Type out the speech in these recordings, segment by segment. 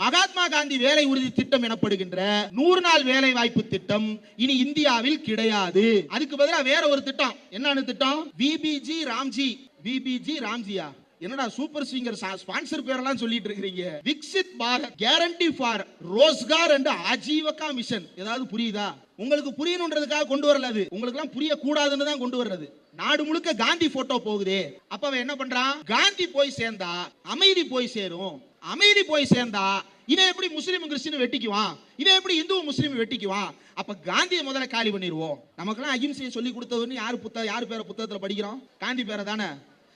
மகாத்மா காந்தி வேலை உறுதி திட்டம் எனப்படுகின்ற 100 நாள் வேலை வாய்ப்பு திட்டம் இனி இந்தியாவில் கிடையாது. அதுக்கு பதிலாக வேற ஒரு திட்டம். என்னன்னு திட்டம்? விபிஜி ராம்ஜியா? என்னடா சூப்பர் சிங்கர் ஸ்பான்சர் பேரெல்லாம் சொல்லிட்டு இருக்கீங்க. Viksit Bharat guarantee for Rozgar and Ajeevika mission. ஏதாவது புரியுதா? உங்களுக்கு புரியணும்ன்றதுக்காக கொண்டு வரல, அது உங்களுக்கு எல்லாம் புரிய கூடாதுன்னு தான் கொண்டு வர்றது. நாடு முழுக்க காந்தி போட்டோ போகுது. அப்ப அவன் என்ன பண்றான்? காந்தி போய் சேர்ந்தா அமைதி போய் சேரும். அமைதி போய் சேர்ந்தா இவன் எப்படி முஸ்லீம் கிறிஸ்டின் வெட்டிக்குவான்? இவன் எப்படி இந்து முஸ்லீம் வெட்டிக்குவான்? அப்ப காந்தியை முதல்ல காலி பண்ணிடுவோம். நமக்கெல்லாம் அகிம்சையை சொல்லி கொடுத்ததுன்னு யாரு பேரை புத்தகத்துல படிக்கிறோம்? காந்தி பேரை தானே.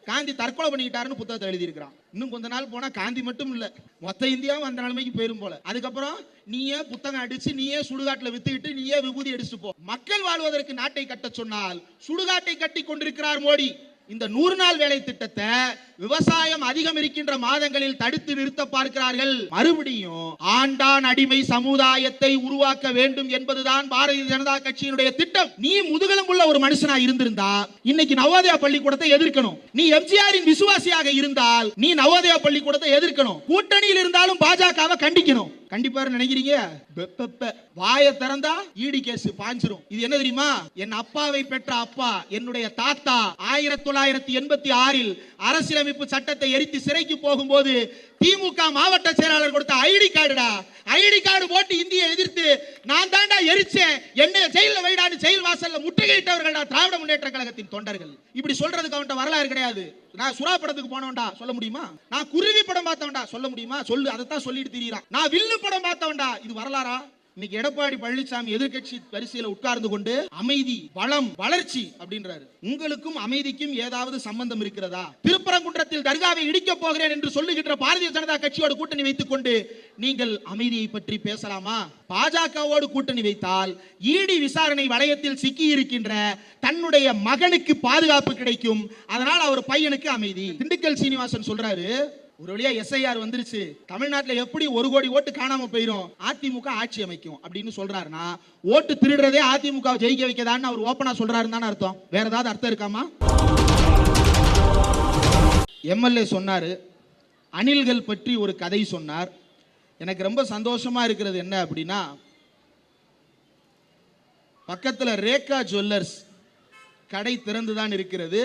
காந்தி தற்கொலை பண்ணிக்கிட்டாருன்னு புத்தகத்தை எழுதி இருக்கிறான். இன்னும் கொஞ்ச நாள் போனா காந்தி மட்டும் இல்ல, மொத்த இந்தியாவும் அந்த நிலைமைக்கு போயிரும் போல. அதுக்கப்புறம் நீயே புத்தகம் அடிச்சு, நீயே சுடுகாட்டுல வித்துக்கிட்டு, நீயே விபூதி அடிச்சுட்டு போ. மக்கள் வாழ்வதற்கு நாட்டை கட்ட சொன்னால் சுடுகாட்டை கட்டி கொண்டிருக்கிறார் மோடி. இந்த 100 நாள் வேலை திட்டத்தை விவசாயம் அதிகம் இருக்கின்ற மாதங்களில் தடுத்து நிறுத்த பார்க்கிறார்கள். மறுபடியும் ஆண்டான் அடிமை சமுதாயத்தை உருவாக்க வேண்டும் என்பதுதான் பாரதிய ஜனதா கட்சியினுடைய திட்டம். நீ முதுகெலும்புள்ள ஒரு மனுஷனா இருந்திருந்தா இன்னைக்கு நவோதயா பள்ளிக்கூடத்தை எதிர்க்கணும். நீ எம்ஜிஆரின் விசுவாசியாக இருந்தால் நீ நவோதயா பள்ளிக்கூடத்தை எதிர்க்கணும். கூட்டணியில் இருந்தாலும் பாஜகவை கண்டிக்கணும். கண்டிப்பாரு நினைக்கிறீங்க? வாயை திறந்தா ஈடி கேஸ் பாஞ்சிரும். இது என்ன தெரியுமா? என் அப்பாவை பெற்ற அப்பா, என்னுடைய தாத்தா 1986 அரசியலமைப்பு சட்டத்தை எரித்து சிறைக்கு போகும்போது திமுக மாவட்ட செயலாளர் கொடுத்த ஐடி கார்டுடா. ஐடி கார்டு போட்டு இந்தியை எதிர்த்து நான் தாண்டா எரிச்சேன், என்ன ஜெயில வைடான்னு ஜெயில் வாசல்ல முற்றுகையிட்டவர்கள்டா திராவிட முன்னேற்ற கழகத்தின் தொண்டர்கள். இப்படி சொல்றதுக்கு அவன்கிட்ட வரலாறு கிடையாது. நான் சுறா படத்துக்கு போனவன்டா சொல்ல முடியுமா? நான் குருவி படம் பார்த்தவன்டா சொல்ல முடியுமா? சொல்லு, அதைத்தான் சொல்லிட்டு திரியறான். நான் வில்லு படம் பார்த்தவன்டா. இது வரலாறா? இன்னைக்கு எடப்பாடி பழனிசாமி எதிர்கட்சி வரிசையில் உட்கார்ந்து கொண்டு அமைதி, வளம், வளர்ச்சி அப்படின்றாரு. உங்களுக்கும் அமைதிக்கும் ஏதாவது சம்பந்தம் இருக்கிறதா? திருப்பரங்குன்றத்தில் தர்காவை இடிக்க போகிறேன் என்று சொல்லுகின்ற பாரதிய ஜனதா கட்சியோடு கூட்டணி வைத்துக் கொண்டு நீங்கள் அமைதியை பற்றி பேசலாமா? பாஜகவோடு கூட்டணி வைத்தால் ஈடி விசாரணை வளையத்தில் சிக்கி இருக்கின்ற தன்னுடைய மகனுக்கு பாதுகாப்பு கிடைக்கும். அதனால் அவர் பையனுக்கு அமைதி. திண்டுக்கல் சீனிவாசன் சொல்றாரு, ஒரு வழியா எஸ்ஐஆர் வந்துருச்சு, தமிழ்நாட்டில் எப்படி 1 கோடி ஓட்டு காணாம போயிரும், அதிமுக ஆட்சி அமைக்கும் அப்படின்னு சொல்றாருன்னா ஓட்டு திருடுறதே அதிமுக ஜெயிக்க வைக்கதான்னு அவர் ஓப்பனா சொல்றாருன்னு தானே அர்த்தம். வேற ஏதாவது அர்த்தம் இருக்காமா? எம்எல்ஏ சொன்னாரு, அணில்கள் பற்றி ஒரு கதை சொன்னார். எனக்கு ரொம்ப சந்தோஷமா இருக்கிறது என்ன அப்படின்னா, பக்கத்தில் ரேகா ஜுவல்லர்ஸ் கடை திறந்துதான் இருக்கிறது.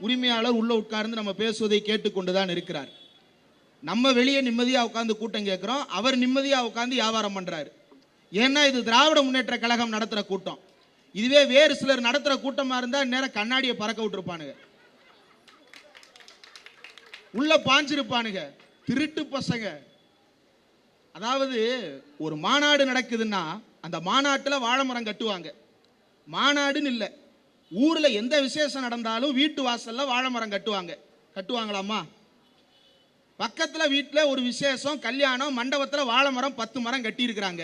உரிமையாளர் உள்ள உட்கார்ந்து நம்ம பேசுவதை கேட்டுக்கொண்டுதான் இருக்கிறார். நம்ம வெளியே நிம்மதியா உட்கார்ந்து கூட்டம் கேட்கிறோம், அவர் நிம்மதியா உட்கார்ந்து வியாபாரம் பண்றாரு. ஏன்னா இது திராவிட முன்னேற்ற கழகம் நடத்துற கூட்டம். இதுவே வேறு சிலர் நடத்துற கூட்டமா இருந்தா நேரம் கண்ணாடியை பறக்க விட்டுருப்பானுங்க, உள்ள பாஞ்சிருப்பானுங்க, திருட்டு பசங்க. அதாவது ஒரு மாநாடு நடக்குதுன்னா அந்த மாநாட்டில் வாழை மரம் கட்டுவாங்க. மாநாடுன்னு இல்லை, ஊர்ல எந்த விசேஷம் நடந்தாலும் வீட்டு வாசல்ல வாழை மரம் கட்டுவாங்களாமா? பக்கத்துல வீட்டுல ஒரு விசேஷம், கல்யாணம், மண்டபத்துல வாழை மரம் 10 மரம் கட்டி இருக்கிறாங்க.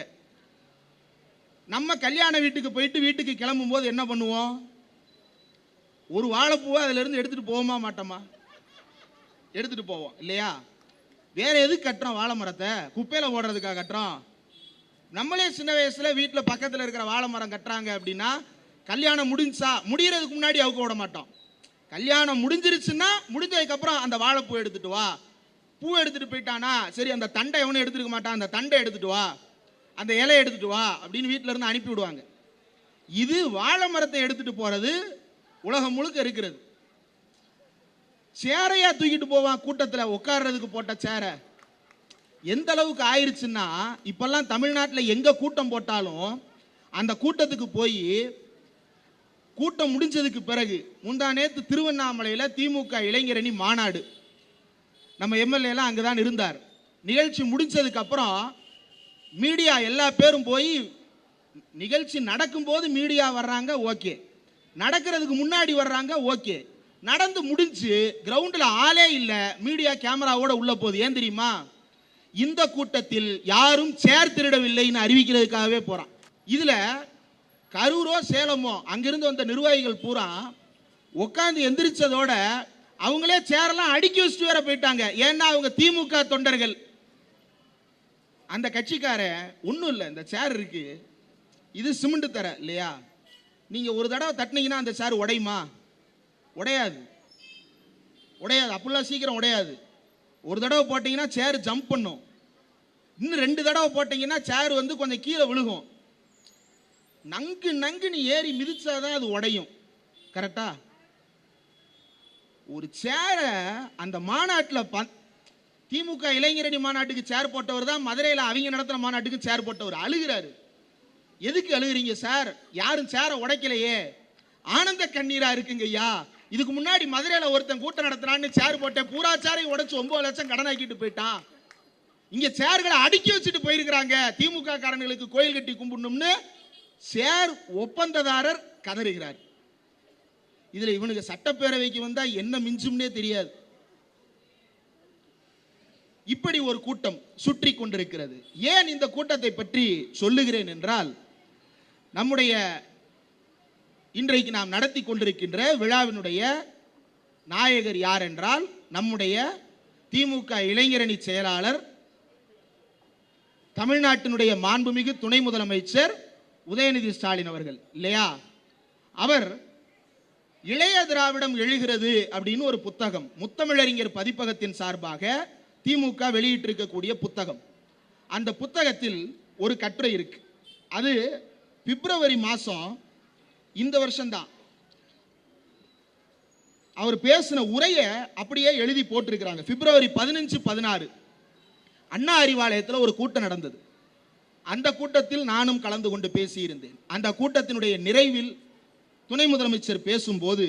நம்ம கல்யாண வீட்டுக்கு போயிட்டு வீட்டுக்கு கிளம்பும் போது என்ன பண்ணுவோம்? ஒரு வாழைப்பூவை அதுல இருந்து எடுத்துட்டு போவோமா மாட்டோமா? எடுத்துட்டு போவோம் இல்லையா? வேற எதுக்கு கட்டுறோம்? வாழை மரத்தை குப்பையில போடுறதுக்காக கட்டுறோம். நம்மளே சின்ன வயசுல வீட்டுல பக்கத்துல இருக்கிற வாழை மரம் கட்டுறாங்க அப்படின்னா கல்யாணம் முடிஞ்சா முடியறதுக்கு முன்னாடி அவுக்க விட மாட்டோம். கல்யாணம் முடிஞ்சிருச்சுன்னா முடிஞ்சதுக்கு அப்புறம் அந்த வாழைப்பூ எடுத்துட்டு வா, பூ எடுத்துட்டு போயிட்டானா சரி அந்த தண்டை எவனும் எடுத்துருக்க மாட்டான், அந்த தண்டை எடுத்துட்டு வா, அந்த இலை எடுத்துட்டு வா அப்படின்னு வீட்டில இருந்து அனுப்பி விடுவாங்க. இது வாழை மரத்தை எடுத்துட்டு போறது உலகம் முழுக்க இருக்கிறது. சேரையா தூக்கிட்டு போவான் கூட்டத்தில் உட்கார்றதுக்கு போட்ட சேரை. எந்த அளவுக்கு ஆயிருச்சுன்னா இப்பெல்லாம் தமிழ்நாட்டில் எங்க கூட்டம் போட்டாலும் அந்த கூட்டத்துக்கு போய் கூட்டம் முடிஞ்சதுக்கு பிறகு முந்தா நேத்து திருவண்ணாமலையில் திமுக இளைஞரணி மாநாடு, நம்ம எம்எல்ஏ எல்லாம் அங்கதான் இருந்தார். நிகழ்ச்சி முடிஞ்சதுக்கு அப்புறம் மீடியா எல்லா பேரும் போய், நிகழ்ச்சி நடக்கும்போது மீடியா வர்றாங்க ஓகே, நடக்கிறதுக்கு முன்னாடி வர்றாங்க ஓகே, நடந்து முடிஞ்சு கிரவுண்டில் ஆளே இல்லை, மீடியா கேமராவோட உள்ள போகுது. ஏன் தெரியுமா? இந்த கூட்டத்தில் யாரும் சேர் திருடவில்லைன்னு அறிவிக்கிறதுக்காகவே போறான். இதுல கரூரோ சேலமோ அங்கிருந்து வந்த நிர்வாகிகள் பூரா உட்காந்து எந்திரிச்சதோட அவங்களே சேரெல்லாம் அடுக்கி வச்சுட்டு வேற போயிட்டாங்க. ஏன்னா அவங்க திமுக தொண்டர்கள். அந்த கட்சிக்கார ஒன்றும் இல்லை, இந்த சேர் இருக்கு, இது சிமெண்ட் தர இல்லையா, நீங்க ஒரு தடவை தட்டினீங்கன்னா அந்த சேர் உடையுமா? உடையாது, அப்படிலாம் சீக்கிரம் உடையாது. ஒரு தடவை போட்டீங்கன்னா சேர் ஜம்ப் பண்ணும். இன்னும் 2 தடவை போட்டீங்கன்னா சேர் வந்து கொஞ்சம் கீழே விழுகும். நங்கு நங்குன்னு ஏறி மிதிச்சாதான் அது உடையும். கரெக்டா? ஒரு சேரை அந்த மாநாட்டில் திமுக இளைஞரணி மாநாட்டுக்கு சேர் போட்டவர் தான் மதுரையில் அவங்க நடத்துகிற மாநாட்டுக்கு சேர் போட்டவர். அழுகிறாரு. எதுக்கு அழுகிறீங்க சார்? யாரும் சேரை உடைக்கலையே. ஆனந்த கண்ணீரா இருக்குங்க ஐயா. இதுக்கு முன்னாடி மதுரையில் ஒருத்தன் கூட்டம் நடத்துறான்னு சேர் போட்டேன், பூரா சேரையும் உடைச்சு 9 லட்சம் கடனாக்கிட்டு போயிட்டான். இங்க சேர்களை அடுக்கி வச்சுட்டு போயிருக்கிறாங்க. திமுக காரங்களுக்கு கோயில் கட்டி கும்பிடணும்னு சேர் ஒப்பந்ததாரர் கதறுகிறார். இதுல இவனுக்கு சட்டப்பேரவைக்கு வந்தா என்ன மிஞ்சும்னே தெரியாது. இப்படி ஒரு கூட்டம் சுற்றி கொண்டிருக்கிறது. ஏன் இந்த கூட்டத்தை பற்றி சொல்லுகிறேன் என்றால், நம்முடைய இன்றைக்கு நாம் நடத்தி கொண்டிருக்கின்ற விழாவினுடைய நாயகர் யார் என்றால், நம்முடைய திமுக இளைஞரணி செயலாளர், தமிழ்நாட்டினுடைய மாண்புமிகு துணை முதலமைச்சர் உதயநிதி ஸ்டாலின் அவர்கள் இல்லையா? அவர் இளைய திராவிடம் எழுகிறது அப்படின்னு ஒரு புத்தகம் முத்தமிழறிஞர் பதிப்பகத்தின் சார்பாக திமுக வெளியிட்டிருக்கக்கூடிய புத்தகம். அந்த புத்தகத்தில் ஒரு கட்டுரை இருக்கு. அது பிப்ரவரி மாதம் இந்த வருஷம்தான் அவர் பேசின உரையை அப்படியே எழுதி போட்டிருக்கிறாங்க. பிப்ரவரி 15, 16 அண்ணா அறிவாலயத்தில் ஒரு கூட்டம் நடந்தது. அந்த கூட்டத்தில் நானும் கலந்து கொண்டு பேசியிருந்தேன். அந்த கூட்டத்தினுடைய நிறைவில் துணை முதலமைச்சர் பேசும்போது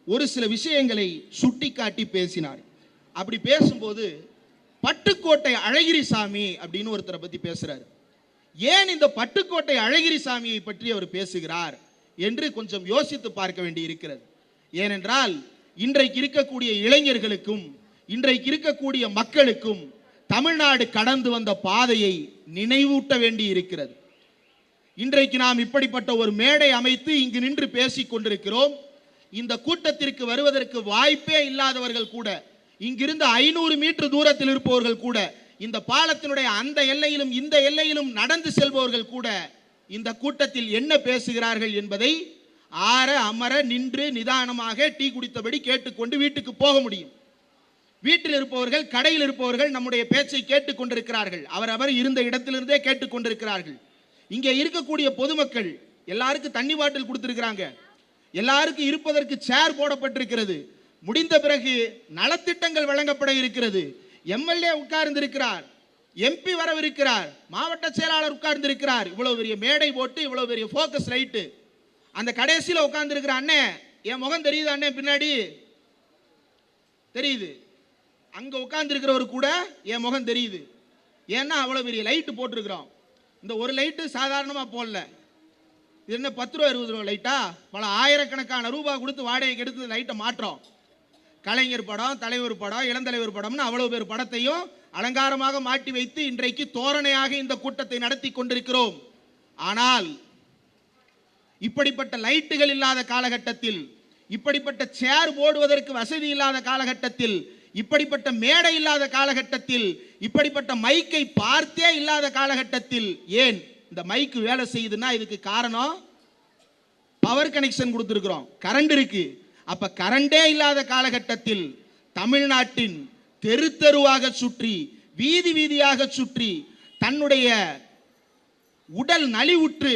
ஒரு சில விஷயங்களை சுட்டிக்காட்டி பேசினார். அப்படி பேசும்போது பட்டுக்கோட்டை அழகிரிசாமி அப்படின்னு ஒருத்தரை பற்றி பேசுறாரு. ஏன் இந்த பட்டுக்கோட்டை அழகிரிசாமியை பற்றி அவர் பேசுகிறார் என்று கொஞ்சம் யோசித்து பார்க்க வேண்டி இருக்கிறது. ஏனென்றால் இன்றைக்கு இருக்கக்கூடிய இளைஞர்களுக்கும் இன்றைக்கு இருக்கக்கூடிய மக்களுக்கும் தமிழ்நாடு கடந்து வந்த பாதையை நினைவூட்ட வேண்டி இருக்கிறது. இன்றைக்கு நாம் இப்படிப்பட்ட ஒரு மேடை அமைத்து இங்கு நின்று பேசிக் கொண்டிருக்கிறோம். இந்த கூட்டத்திற்கு வருவதற்கு வாய்ப்பே இல்லாதவர்கள் கூட, இங்கிருந்து 500 மீட்டர் தூரத்தில் இருப்பவர்கள் கூட, இந்த பாலத்தினுடைய அந்த எல்லையிலும் இந்த எல்லையிலும் நடந்து செல்பவர்கள் கூட இந்த கூட்டத்தில் என்ன பேசுகிறார்கள் என்பதை ஆற அமர நின்று நிதானமாக டீ குடித்தபடி கேட்டுக்கொண்டு வீட்டுக்கு போக முடியும். வீட்டில் இருப்பவர்கள், கடையில் இருப்பவர்கள் நம்முடைய பேச்சை கேட்டுக் கொண்டிருக்கிறார்கள். அவர் இருந்த இடத்திலிருந்தே கேட்டுக் கொண்டிருக்கிறார்கள். இங்கே இருக்கக்கூடிய பொதுமக்கள் எல்லாருக்கும் தண்ணி பாட்டில் கொடுத்திருக்கிறாங்க. எல்லாருக்கும் இருப்பதற்கு சேர் போடப்பட்டிருக்கிறது. முடிந்த பிறகு நலத்திட்டங்கள் வழங்கப்பட இருக்கிறது. எம்எல்ஏ உட்கார்ந்திருக்கிறார், எம்பி வரவிருக்கிறார், மாவட்ட செயலாளர் உட்கார்ந்திருக்கிறார். இவ்வளவு பெரிய மேடை போட்டு இவ்வளவு பெரிய போக்கஸ் லைட்டு. அந்த கடைசியில் உட்கார்ந்திருக்கிற அண்ணே, என் முகம் தெரியுது அண்ணே, பின்னாடி தெரியுது. அங்க உட்கார்ந்திருக்கிறவர் கூட என் முகம் தெரியுது. ஏன்னா அவ்வளவு பெரிய லைட்டு போட்டிருக்கிறோம். இந்த ஒரு லைட்டு சாதாரணமா போடல. இது என்ன 10 ரூபா 20 ரூபா லைட்டா? பல ஆயிரக்கணக்கான ரூபாய் கொடுத்து வாடகைக்கு எடுத்து லைட்டை மாற்றோம். கலைஞர் படம், தலைவர் படம், இளந்தலைவர் படம்னு அவ்வளவு பேர் படத்தையும் அலங்காரமாக மாட்டி வைத்து இன்றைக்கு தோரணையாக இந்த கூட்டத்தை நடத்தி கொண்டிருக்கிறோம். ஆனால் இப்படிப்பட்ட லைட்டுகள் இல்லாத காலகட்டத்தில், இப்படிப்பட்ட சேர் போடுவதற்கு வசதி இல்லாத காலகட்டத்தில், இப்படிப்பட்ட மேடை இல்லாத காலகட்டத்தில், இப்படிப்பட்ட மைக்கை பார்த்தே இல்லாத காலகட்டத்தில், ஏன் இந்த மைக்கு வேலை செய்யுதுன்னா இதுக்கு காரணம் பவர் கனெக்ஷன் கொடுத்திருக்கிறோம், கரண்ட் இருக்கு. அப்ப கரண்டே இல்லாத காலகட்டத்தில் தமிழ்நாட்டின் தெரு தெருவாக சுற்றி, வீதி வீதியாக சுற்றி, தன்னுடைய உடல் நலிவுற்று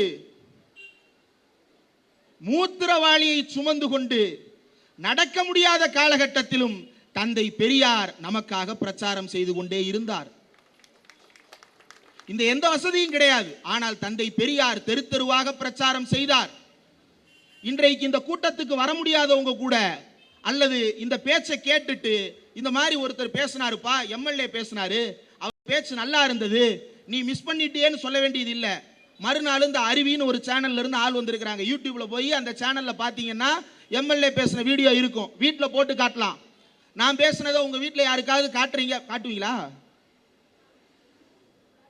மூத்திரவாளியை சுமந்து கொண்டு நடக்க முடியாத காலகட்டத்திலும் தந்தை பெரியார் நமக்காக பிரச்சாரம் செய்து கொண்டே இருந்தார். இந்த எந்த வசதியும் கிடையாது. ஆனால் தந்தை பெரியார் தெரு தெருவாக பிரச்சாரம் செய்தார். இன்றைக்கு இந்த கூட்டத்துக்கு வர முடியாதவங்க கூட, அல்லது இந்த பேச்சை கேட்டுட்டு இந்த மாதிரி ஒருத்தர் பேசினாருப்பா, எம்எல்ஏ பேசினாரு, அவர் பேச்சு நல்லா இருந்தது, நீ மிஸ் பண்ணிட்டேன்னு சொல்ல வேண்டியது இல்லை. மறுநாள் இந்த அருவின்னு ஒரு சேனல்ல இருந்து ஆள் வந்திருக்கிறாங்க. யூடியூப்ல போய் அந்த சேனல்ல பாத்தீங்கன்னா எம்எல்ஏ பேசின வீடியோ இருக்கும். வீட்டில் போட்டு காட்டலாம். நான் பேசினதை உங்க வீட்டில் யாருக்காவது காட்டுவீங்களா?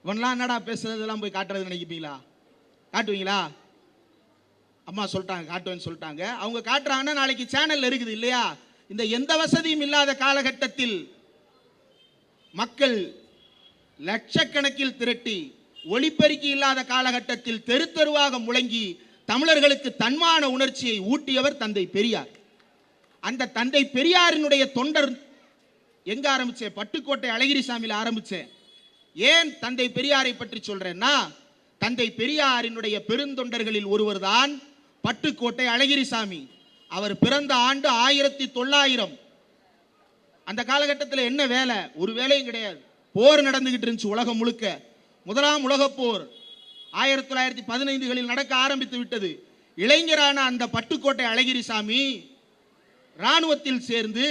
இவன்லாம் என்னடா பேசுறதெல்லாம் போய் காட்டுறது நினைப்பீங்களா? காட்டுவீங்களா? அம்மா சொல்லிட்டாங்க, காட்டுவேன்னு சொல்லிட்டாங்க. அவங்க காட்டுறாங்கன்னா நாளைக்கு சேனல்ல இருக்குது இல்லையா? இந்த எந்த வசதியும் இல்லாத காலகட்டத்தில் மக்கள் லட்சக்கணக்கில் திரட்டி, ஒளிப்பெருக்கி இல்லாத காலகட்டத்தில் தெரு தெருவாக முழங்கி தமிழர்களுக்கு தன்மான உணர்ச்சியை ஊட்டியவர் தந்தை பெரியார். அந்த தந்தை பெரியாரினுடைய தொண்டர் எங்க ஆரம்பிச்சேன்? பட்டுக்கோட்டை அழகிரிசாமியில் ஆரம்பிச்சேன். ஏன் தந்தை பெரியாரை பற்றி சொல்றேன்னா, தந்தை பெரியாரினுடைய பெருந்தொண்டர்களில் ஒருவர் தான் பட்டுக்கோட்டை அழகிரிசாமி. அவர் பிறந்த ஆண்டு 1900. அந்த காலகட்டத்தில் என்ன வேலை? ஒரு வேலையும் கிடையாது. போர் நடந்துகிட்டு இருந்துச்சு உலகம் முழுக்க. முதலாம் உலகப் போர் 1915களில் நடக்க ஆரம்பித்து விட்டது. இளைஞரான அந்த பட்டுக்கோட்டை அழகிரிசாமி இராணுவத்தில் சேர்ந்து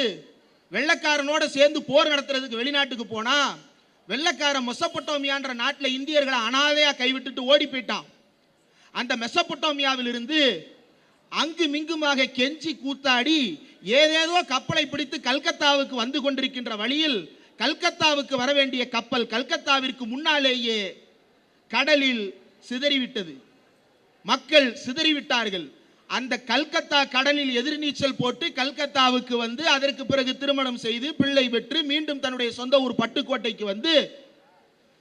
வெள்ளக்காரனோட சேர்ந்து போர் நடத்துறதுக்கு வெளிநாட்டுக்கு போனா, வெள்ளக்கார மெசொப்பொட்டோமியான்ற நாட்டில் இந்தியர்களை அனாதையா கைவிட்டுட்டு ஓடி போயிட்டான். அந்த மெசொப்பொட்டோமியாவில் இருந்து அங்கு மிங்குமாக கெஞ்சி கூத்தாடி ஏதேதோ கப்பலை பிடித்து கல்கத்தாவுக்கு வந்து கொண்டிருக்கின்ற வழியில், கல்கத்தாவுக்கு வர வேண்டிய கப்பல் கல்கத்தாவிற்கு முன்னாலேயே கடலில் சிதறிவிட்டது. மக்கள் சிதறிவிட்டார்கள். அந்த கல்கத்தா கடலில் எதிர்நீச்சல் போட்டு கல்கத்தாவுக்கு வந்து அதற்கு பிறகு திருமணம் செய்து பிள்ளை பெற்று மீண்டும் தன்னுடைய சொந்த ஊர் பட்டுக்கோட்டைக்கு வந்து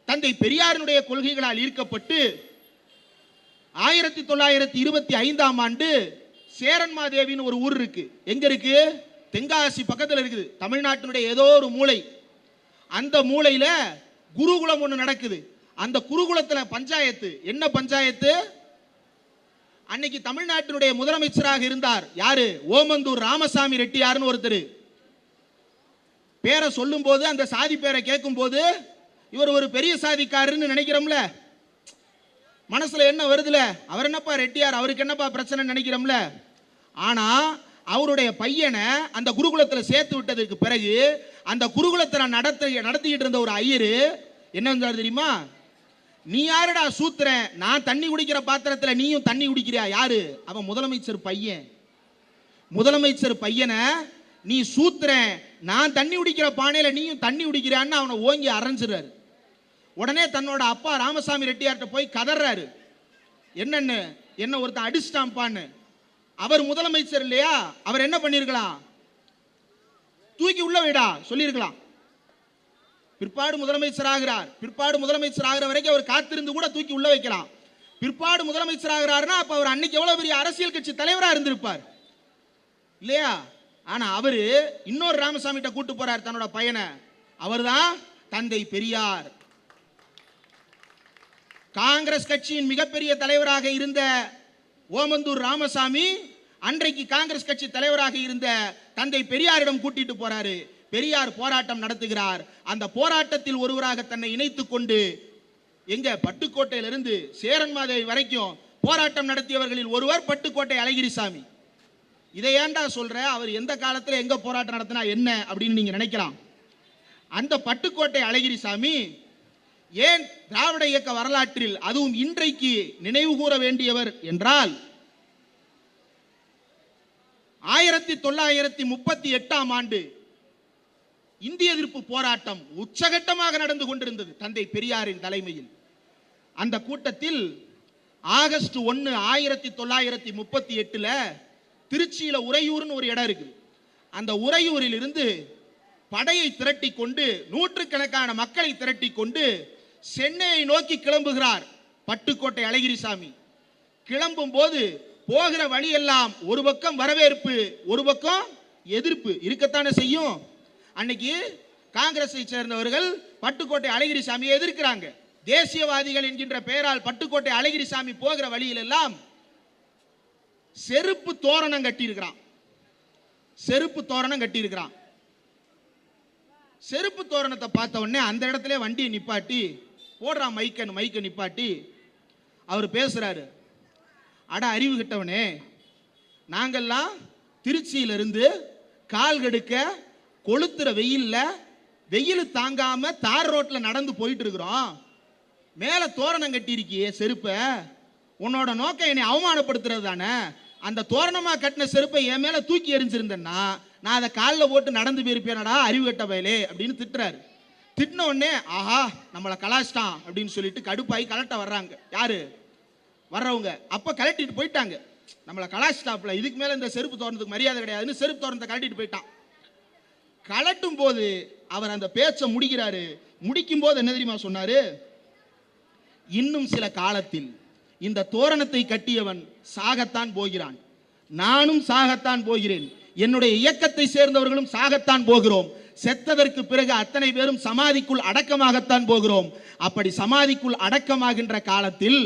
தந்தை பெரியாரினுடைய கொள்கைகளால் ஈர்க்கப்பட்டு 1925ஆம் ஆண்டு சேரன்மாதேவின்னு ஒரு ஊர் இருக்கு. எங்க இருக்கு? தென்காசி பக்கத்தில் இருக்குது. தமிழ்நாட்டினுடைய ஏதோ ஒரு மூலை. அந்த மூலையில குருகுலம் ஒன்று நடக்குது. அந்த குருகுலத்தில் பஞ்சாயத்து. என்ன பஞ்சாயத்து? அன்னைக்கு தமிழ்நாட்டினுடைய முதலமைச்சராக இருந்தார் யாரு? ஓமந்தூர் ராமசாமி ரெட்டியார்னு ஒருத்தர். பேரை சொல்லும் போது, அந்த சாதி பேரை கேட்கும் போது, இவர் ஒரு பெரிய சாதிக்காரன்னு நினைக்கிறோம்ல, மனசுல என்ன வருதுல, அவர் என்னப்பா ரெட்டியார், அவருக்கு என்னப்பா பிரச்சனை நினைக்கிறோம்ல. ஆனா அவருடைய பையனை அந்த குருகுலத்தில் சேர்த்து விட்டதற்கு பிறகு அந்த குருகுலத்தில் நடத்திக்கிட்டு இருந்த ஒரு ஐயரு என்ன தெரியுமா? நீ யாருடா சூத்திர, நான் தண்ணி குடிக்கிற பாத்திரத்தில் நீயும் தண்ணி குடிக்கிறியா? யாரு? அவன் முதலமைச்சர் பையன். முதலமைச்சர் பையனை நீ சூத்திர, நான் தண்ணி குடிக்கிற பானையில நீயும் தண்ணி குடிக்கிறான்னு அவனை ஓங்கி அரைஞ்சிறாரு. உடனே தன்னோட அப்பா ராமசாமி ரெட்டியார்ட்ட போய் கதறாரு. என்னன்னு, என்ன ஒருத்தன் அடிச்சிட்டான்பான்னு. அவர் முதலமைச்சர் இல்லையா? அவர் என்ன பண்ணிருக்கலாம்? தூக்கி உள்ள வைடா சொல்லியிருக்கலாம். பிற்பாடு முதலமைச்சர் ஆகிறார். பிற்பாடு முதலமைச்சர் ஆகிற வரைக்கும் அவர் காத்திருந்து கூட தூக்கி உள்ள வைக்கலாம். பிற்பாடு முதலமைச்சர் ஆகிறாருன்னா அப்ப அவர் அன்னைக்கு எவ்வளவு பெரிய அரசியல் கட்சி தலைவராக இருந்திருப்பார் இல்லையா? ஆனா அவரு இன்னொரு ராமசாமிகிட்ட கூட்டு போறார் தன்னோட பையனை. அவர்தான் தந்தை பெரியார். காங்கிரஸ் கட்சியின் மிகப்பெரிய தலைவராக இருந்த ஓமந்தூர் ராமசாமி அன்றைக்கு காங்கிரஸ் கட்சி தலைவராக இருந்த தந்தை பெரியாரிடம் கூட்டிட்டு போறாரு. பெரியார் போராட்டம் நடத்துகிறார். அந்த போராட்டத்தில் ஒருவராக தன்னை இணைத்துக் கொண்டு எங்க பட்டுக்கோட்டையிலிருந்து சேரன்மாதேவி வரைக்கும் போராட்டம் நடத்தியவர்களில் ஒருவர் பட்டுக்கோட்டை அழகிரிசாமி. இதை ஏண்டா சொல்ற? அவர் எந்த காலத்தில் எங்க போராட்டம் நடத்தினா என்ன அப்படின்னு நீங்க நினைக்கலாம். அந்த பட்டுக்கோட்டை அழகிரிசாமி ஏன் திராவிட இயக்க வரலாற்றில் அதுவும் இன்றைக்கு நினைவு கூற வேண்டியவர் என்றால், 1938ஆம் ஆண்டு இந்திய எதிர்ப்பு போராட்டம் உச்சகட்டமாக நடந்து கொண்டிருந்தது தந்தை பெரியாரின் தலைமையில். அந்த கூட்டத்தில் ஆகஸ்ட் 1, 1938 திருச்சியில உறையூர்னு ஒரு இடம் இருக்கு. அந்த உறையூரில் இருந்து படையை திரட்டி கொண்டு, நூற்றுக்கணக்கான மக்களை திரட்டி கொண்டு சென்னையை நோக்கி கிளம்புகிறார் பட்டுக்கோட்டை அழகிரிசாமி. கிளம்பும் போது போகிற வழியெல்லாம் ஒரு பக்கம் வரவேற்பு, ஒரு பக்கம் எதிர்ப்பு இருக்கத்தானே செய்யும். அன்னைக்கு காங்கிரஸை சேர்ந்தவர்கள் பட்டுக்கோட்டை அழகிரிசாமியை எதிர்க்கிறாங்க. தேசியவாதிகள் என்கின்ற பெயரால் பட்டுக்கோட்டை அழகிரிசாமி போகிற வழியில் எல்லாம் செருப்பு தோரணம் கட்டியிருக்கிறான். செருப்பு தோரணம் கட்டியிருக்கிறான். செருப்பு தோரணத்தை பார்த்த உடனே அந்த இடத்துல வண்டியை நிப்பாட்டி போடுறான். மைக்க நிப்பாட்டி அவர் பேசுறாரு. அட அறிவு கிட்டவனே, நாங்கெல்லாம் திருச்சியிலிருந்து கால் கெடுக்க கொளுத்துற வெயில் தாங்காம தார் ரோட்ல நடந்து போயிட்டு இருக்கிறோம். மேல தோரணம் கட்டி இருக்கியே செருப்ப, உன்னோட நோக்கம் என்னை அவமானப்படுத்துறது தானே. அந்த தோரணமா கட்டின செருப்பை என் மேல தூக்கி எறிஞ்சிருந்தேன்னா நான் அதை காலில் போட்டு நடந்து போயிருப்பேனடா அறிவு கட்ட வயலே அப்படின்னு திட்டுறாரு. திட்டின உடனே ஆஹா நம்மளை கலாச்சிட்டான் அப்படின்னு சொல்லிட்டு கடுப்பாய் கலட்ட வர்றாங்க. யாரு வர்றவங்க? அப்ப கலட்டிட்டு போயிட்டாங்க. நம்மளை கலாச்சிட்டாப்ல, இதுக்கு மேல இந்த செருப்பு தோரணத்துக்கு மரியாதை கிடையாதுன்னு செருப்பு தோரணத்தை கலட்டிட்டு போயிட்டான். கலட்டும் போது அவர் அந்த பேச்சை முடிக்கிறாரு. முடிக்கும் போது என்ன தெரியுமா சொன்னாரு? இன்னும் சில காலத்தில் இந்த தோரணத்தை கட்டியவன் சாகத்தான் போகிறான், நானும் சாகத்தான் போகிறேன், என்னுடைய இயக்கத்தை சேர்ந்தவர்களும் சாகத்தான் போகிறோம். செத்ததற்கு பிறகு அத்தனை பேரும் சமாதிக்குள் அடக்கமாகத்தான் போகிறோம். அப்படி சமாதிக்குள் அடக்கமாகின்ற காலத்தில்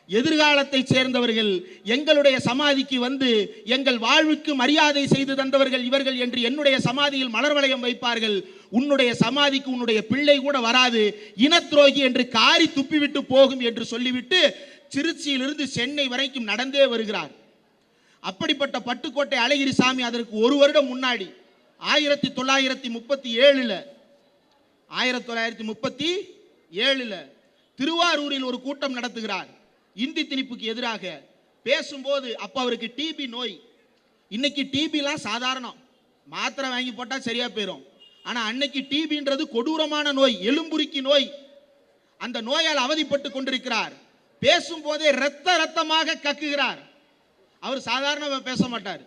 எதிர்காலத்தை சேர்ந்தவர்கள் எங்களுடைய சமாதிக்கு வந்து எங்கள் வாழ்வுக்கு மரியாதை செய்து தந்தவர்கள் இவர்கள் என்று என்னுடைய சமாதியில் மலர் வளையம் வைப்பார்கள். உன்னுடைய சமாதிக்கு உன்னுடைய பிள்ளை கூட வராது, இனத்துரோகி என்று காரி துப்பிவிட்டு போகும் என்று சொல்லிவிட்டு திருச்சியிலிருந்து சென்னை வரைக்கும் நடந்தே வருகிறார். அப்படிப்பட்ட பட்டுக்கோட்டை அழகிரி சாமி அதற்கு ஒரு வருடம் முன்னாடி 1937 திருவாரூரில் ஒரு கூட்டம் நடத்துகிறார். இந்தி திணிப்புக்கு எதிராக பேசும்போது அப்ப அவருக்கு டிபி நோய். இன்னைக்கு டிபிலாம் சாதாரணம், மாத்திரை வாங்கி போட்டா சரியா போயிடும். ஆனா அன்னைக்கு டிபின்றது கொடூரமான நோய், எலும்புருக்கி நோய். அந்த நோயால் அவதிப்பட்டு கொண்டிருக்கிறார். பேசும்போதே ரத்தமாக கக்குகிறார். அவர் சாதாரணமாக பேச மாட்டார்,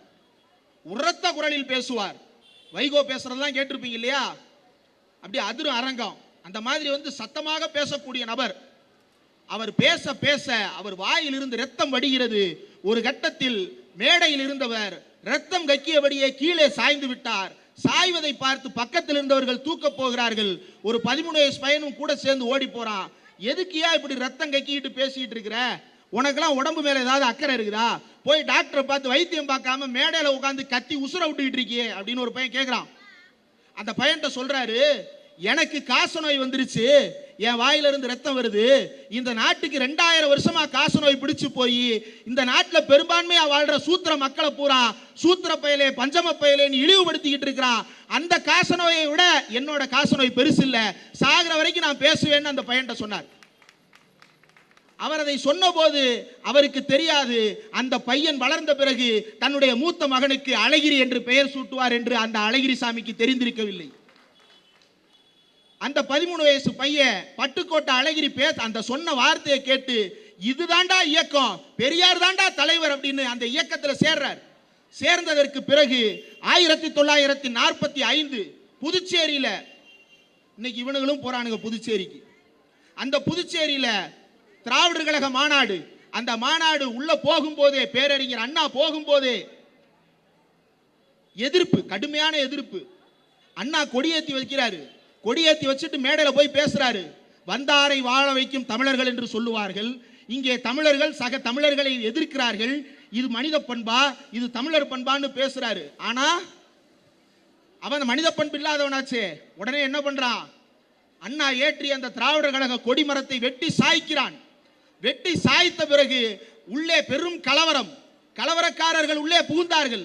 உரத்த குரலில் பேசுவார். வைகோ பேசுறதெல்லாம் கேட்டிருப்பீங்க இல்லையா, அப்படி அதிரும் அரங்கம். அந்த மாதிரி சத்தமாக பேசக்கூடிய நபர். அவர் பேச பேச அவர் வாயில் இருந்து ரத்தம் வடிகிறது. ஒரு கட்டத்தில் மேடையில் இருந்தவர் ரத்தம் கக்கியபடியே கீழே சாய்ந்து விட்டார். சாய்வதை பார்த்து பக்கத்தில் இருந்தவர்கள் தூக்க போகிறார்கள். ஒரு 13 வயசு பையனும் கூட சேர்ந்து ஓடி போறான். எதுக்கியா இப்படி ரத்தம் கக்கிட்டு பேசிட்டு இருக்கிற, உனக்கெல்லாம் உடம்பு மேல ஏதாவது அக்கறை இருக்குதா, போய் டாக்டரை பார்த்து வைத்தியம் பார்க்காம மேடையில உட்காந்து கத்தி உசுர விட்டுக்கிட்டு இருக்கியே அப்படின்னு ஒரு பையன் கேட்கிறான். அந்த பையன்கிட்ட சொல்றாரு, எனக்கு காசநோய் வந்துருச்சு, என் வாயில இருந்து ரத்தம் வருது. இந்த நாட்டுக்கு 2000 வருஷமா காசநோய் பிடிச்சு போய் இந்த நாட்டில் பெரும்பான்மையா வாழ்ற சூத்திர மக்களை பூரா சூத்திர பயலே பஞ்சம பயலேன்னு இழிவுபடுத்திக்கிட்டு இருக்கிறான். அந்த காசநோயை விட என்னோட காசநோய் பெருசு இல்ல, சாகிற வரைக்கும் நான் பேசுவேன்னு அந்த பையன்கிட்ட சொன்னார். அவர் அதை சொன்ன போது அவருக்கு தெரியாது, அந்த பையன் வளர்ந்த பிறகு தன்னுடைய மூத்த மகனுக்கு அழகிரி என்று பெயர் சூட்டுவார் என்று அந்த அழகிரி சாமிக்கு தெரிந்திருக்கவில்லை. அந்த 13 வயசு பையன் பட்டுக்கோட்டை அழகிரி அந்த சொன்ன வார்த்தையை கேட்டு, இதுதாண்டா இயக்கம், பெரியார் தாண்டா தலைவர் அப்படின்னு அந்த இயக்கத்தில் சேர்றார். சேர்ந்ததற்கு பிறகு 1945 புதுச்சேரியில, இன்னைக்கு இவனுங்களும் போறானுங்க புதுச்சேரிக்கு, அந்த புதுச்சேரியில திராவிடர் கழக மாநாடு. அந்த மாநாடு உள்ள போகும்போதே, பேரறிஞர் அண்ணா போகும்போதே எதிர்ப்பு, கடுமையான எதிர்ப்பு. அண்ணா கொடியேற்றி வைக்கிறாரு. கொடியேற்றி வச்சுட்டு மேடையில போய் பேசுறாரு. வந்தாரை வாழ வைக்கும் தமிழர்கள் என்று சொல்லுவார்கள். இங்கே தமிழர்கள் சக தமிழர்களை எதிர்க்கிறார்கள். இது மனித பண்பா, இது தமிழர் பண்பான்னு பேசுறாரு. ஆனா அவன் மனித பண்பு இல்லாதவனாச்சே. உடனே என்ன பண்றான், அண்ணா ஏற்றி அந்த திராவிடர் கழக கொடிமரத்தை வெட்டி சாய்க்கிறான். வெட்டி சாய்த்த பிறகு உள்ளே பெரும் கலவரம். கலவரக்காரர்கள் உள்ளே புகுந்தார்கள்.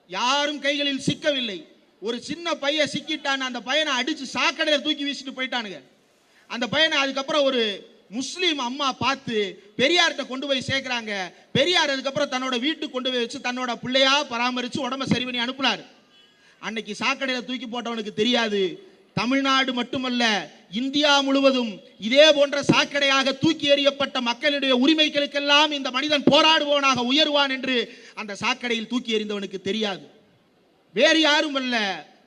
யாரும் கைகளில் சிக்கவில்லை. ஒரு சின்ன பையன் சிக்கிட்டான். அந்த பையனை அடிச்சு சாக்கடையில் தூக்கி வீசிட்டு போயிட்டானுங்க. அந்த பையனை அதுக்கப்புறம் ஒரு முஸ்லீம் அம்மா பார்த்து பெரியார்கிட்ட கொண்டு போய் சேர்க்கிறாங்க. பெரியார் அதுக்கப்புறம் தன்னோட வீட்டுக்கு கொண்டு போய் வச்சு தன்னோட பிள்ளையா பராமரித்து உடம்ப சரி பண்ணி அனுப்புனார். அன்னைக்கு சாக்கடையில் தூக்கி போட்டவனுக்கு தெரியாது, தமிழ்நாடு மட்டுமல்ல இந்தியா முழுவதும் இதே போன்ற சாக்கடையாக தூக்கி எறியப்பட்ட மக்களுடைய உரிமைகளுக்கெல்லாம் இந்த மனிதன் போராடுபவனாக உயர்வான் என்று அந்த சாக்கடையில் தூக்கி எறிந்தவனுக்கு தெரியாது. வேறு யாரும் அல்ல,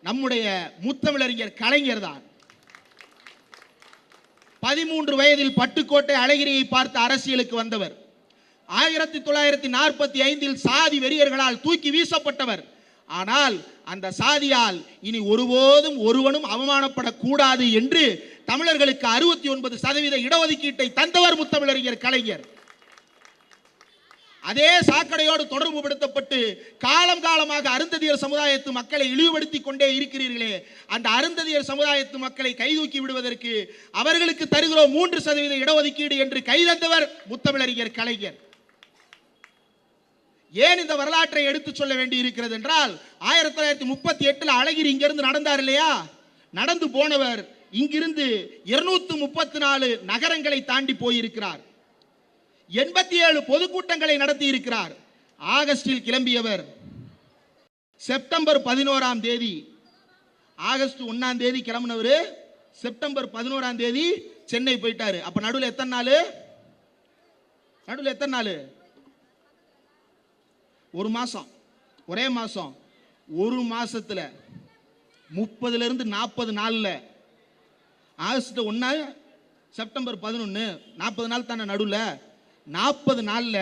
நம்முடைய முத்தமிழறிஞர் கலைஞர் தான். 13 வயதில் பட்டுக்கோட்டை அழகிரியை பார்த்து அரசியலுக்கு வந்தவர். 1945 சாதி வெறியர்களால் தூக்கி வீசப்பட்டவர். ஆனால் அந்த சாதியால் இனி ஒருபோதும் ஒருவனும் அவமானப்படக்கூடாது என்று தமிழர்களுக்கு 69% இடஒதுக்கீட்டை தந்தவர் முத்தமிழறிஞர் கலைஞர். அதே சாக்கடையோடு தொடர்பு படுத்தப்பட்டு காலம் காலமாக அருந்ததியர் சமுதாயத்து மக்களை இழிவுபடுத்தி கொண்டே இருக்கிறீர்களே, அந்த அருந்ததியர் சமுதாயத்து மக்களை கைதூக்கி விடுவதற்கு அவர்களுக்கு தருகிறோம் 3% இடஒதுக்கீடு என்று கைதந்தவர் முத்தமிழறிஞர் கலைஞர். ஏன் இந்த வரலாற்றை எடுத்து சொல்ல வேண்டி இருக்கிறது என்றால், 1938 அழகிரி இங்கிருந்து நடந்தார் இல்லையா, நடந்து போனவர் இங்கிருந்து 234 நகரங்களை தாண்டி போயிருக்கிறார். 87 பொதுக்கூட்டங்களை நடத்தி இருக்கிறார். ஆகஸ்டில் கிளம்பியவர் செப்டம்பர் 11ஆம் தேதி, ஆகஸ்ட் 1ஆம் தேதி கிளம்பினவர் செப்டம்பர் 11ஆம் தேதி சென்னை போயிட்டாரு. அப்ப நடுவில் எத்தனை நாள்? ஒரு மாசம், ஒரே மாசம். ஒரு மாசத்துல 30 இருந்து 40 நாள்ல, ஆகஸ்ட் 1 செப்டம்பர் 11 40 நாள் தானே நடுவில், 40 நாள்ல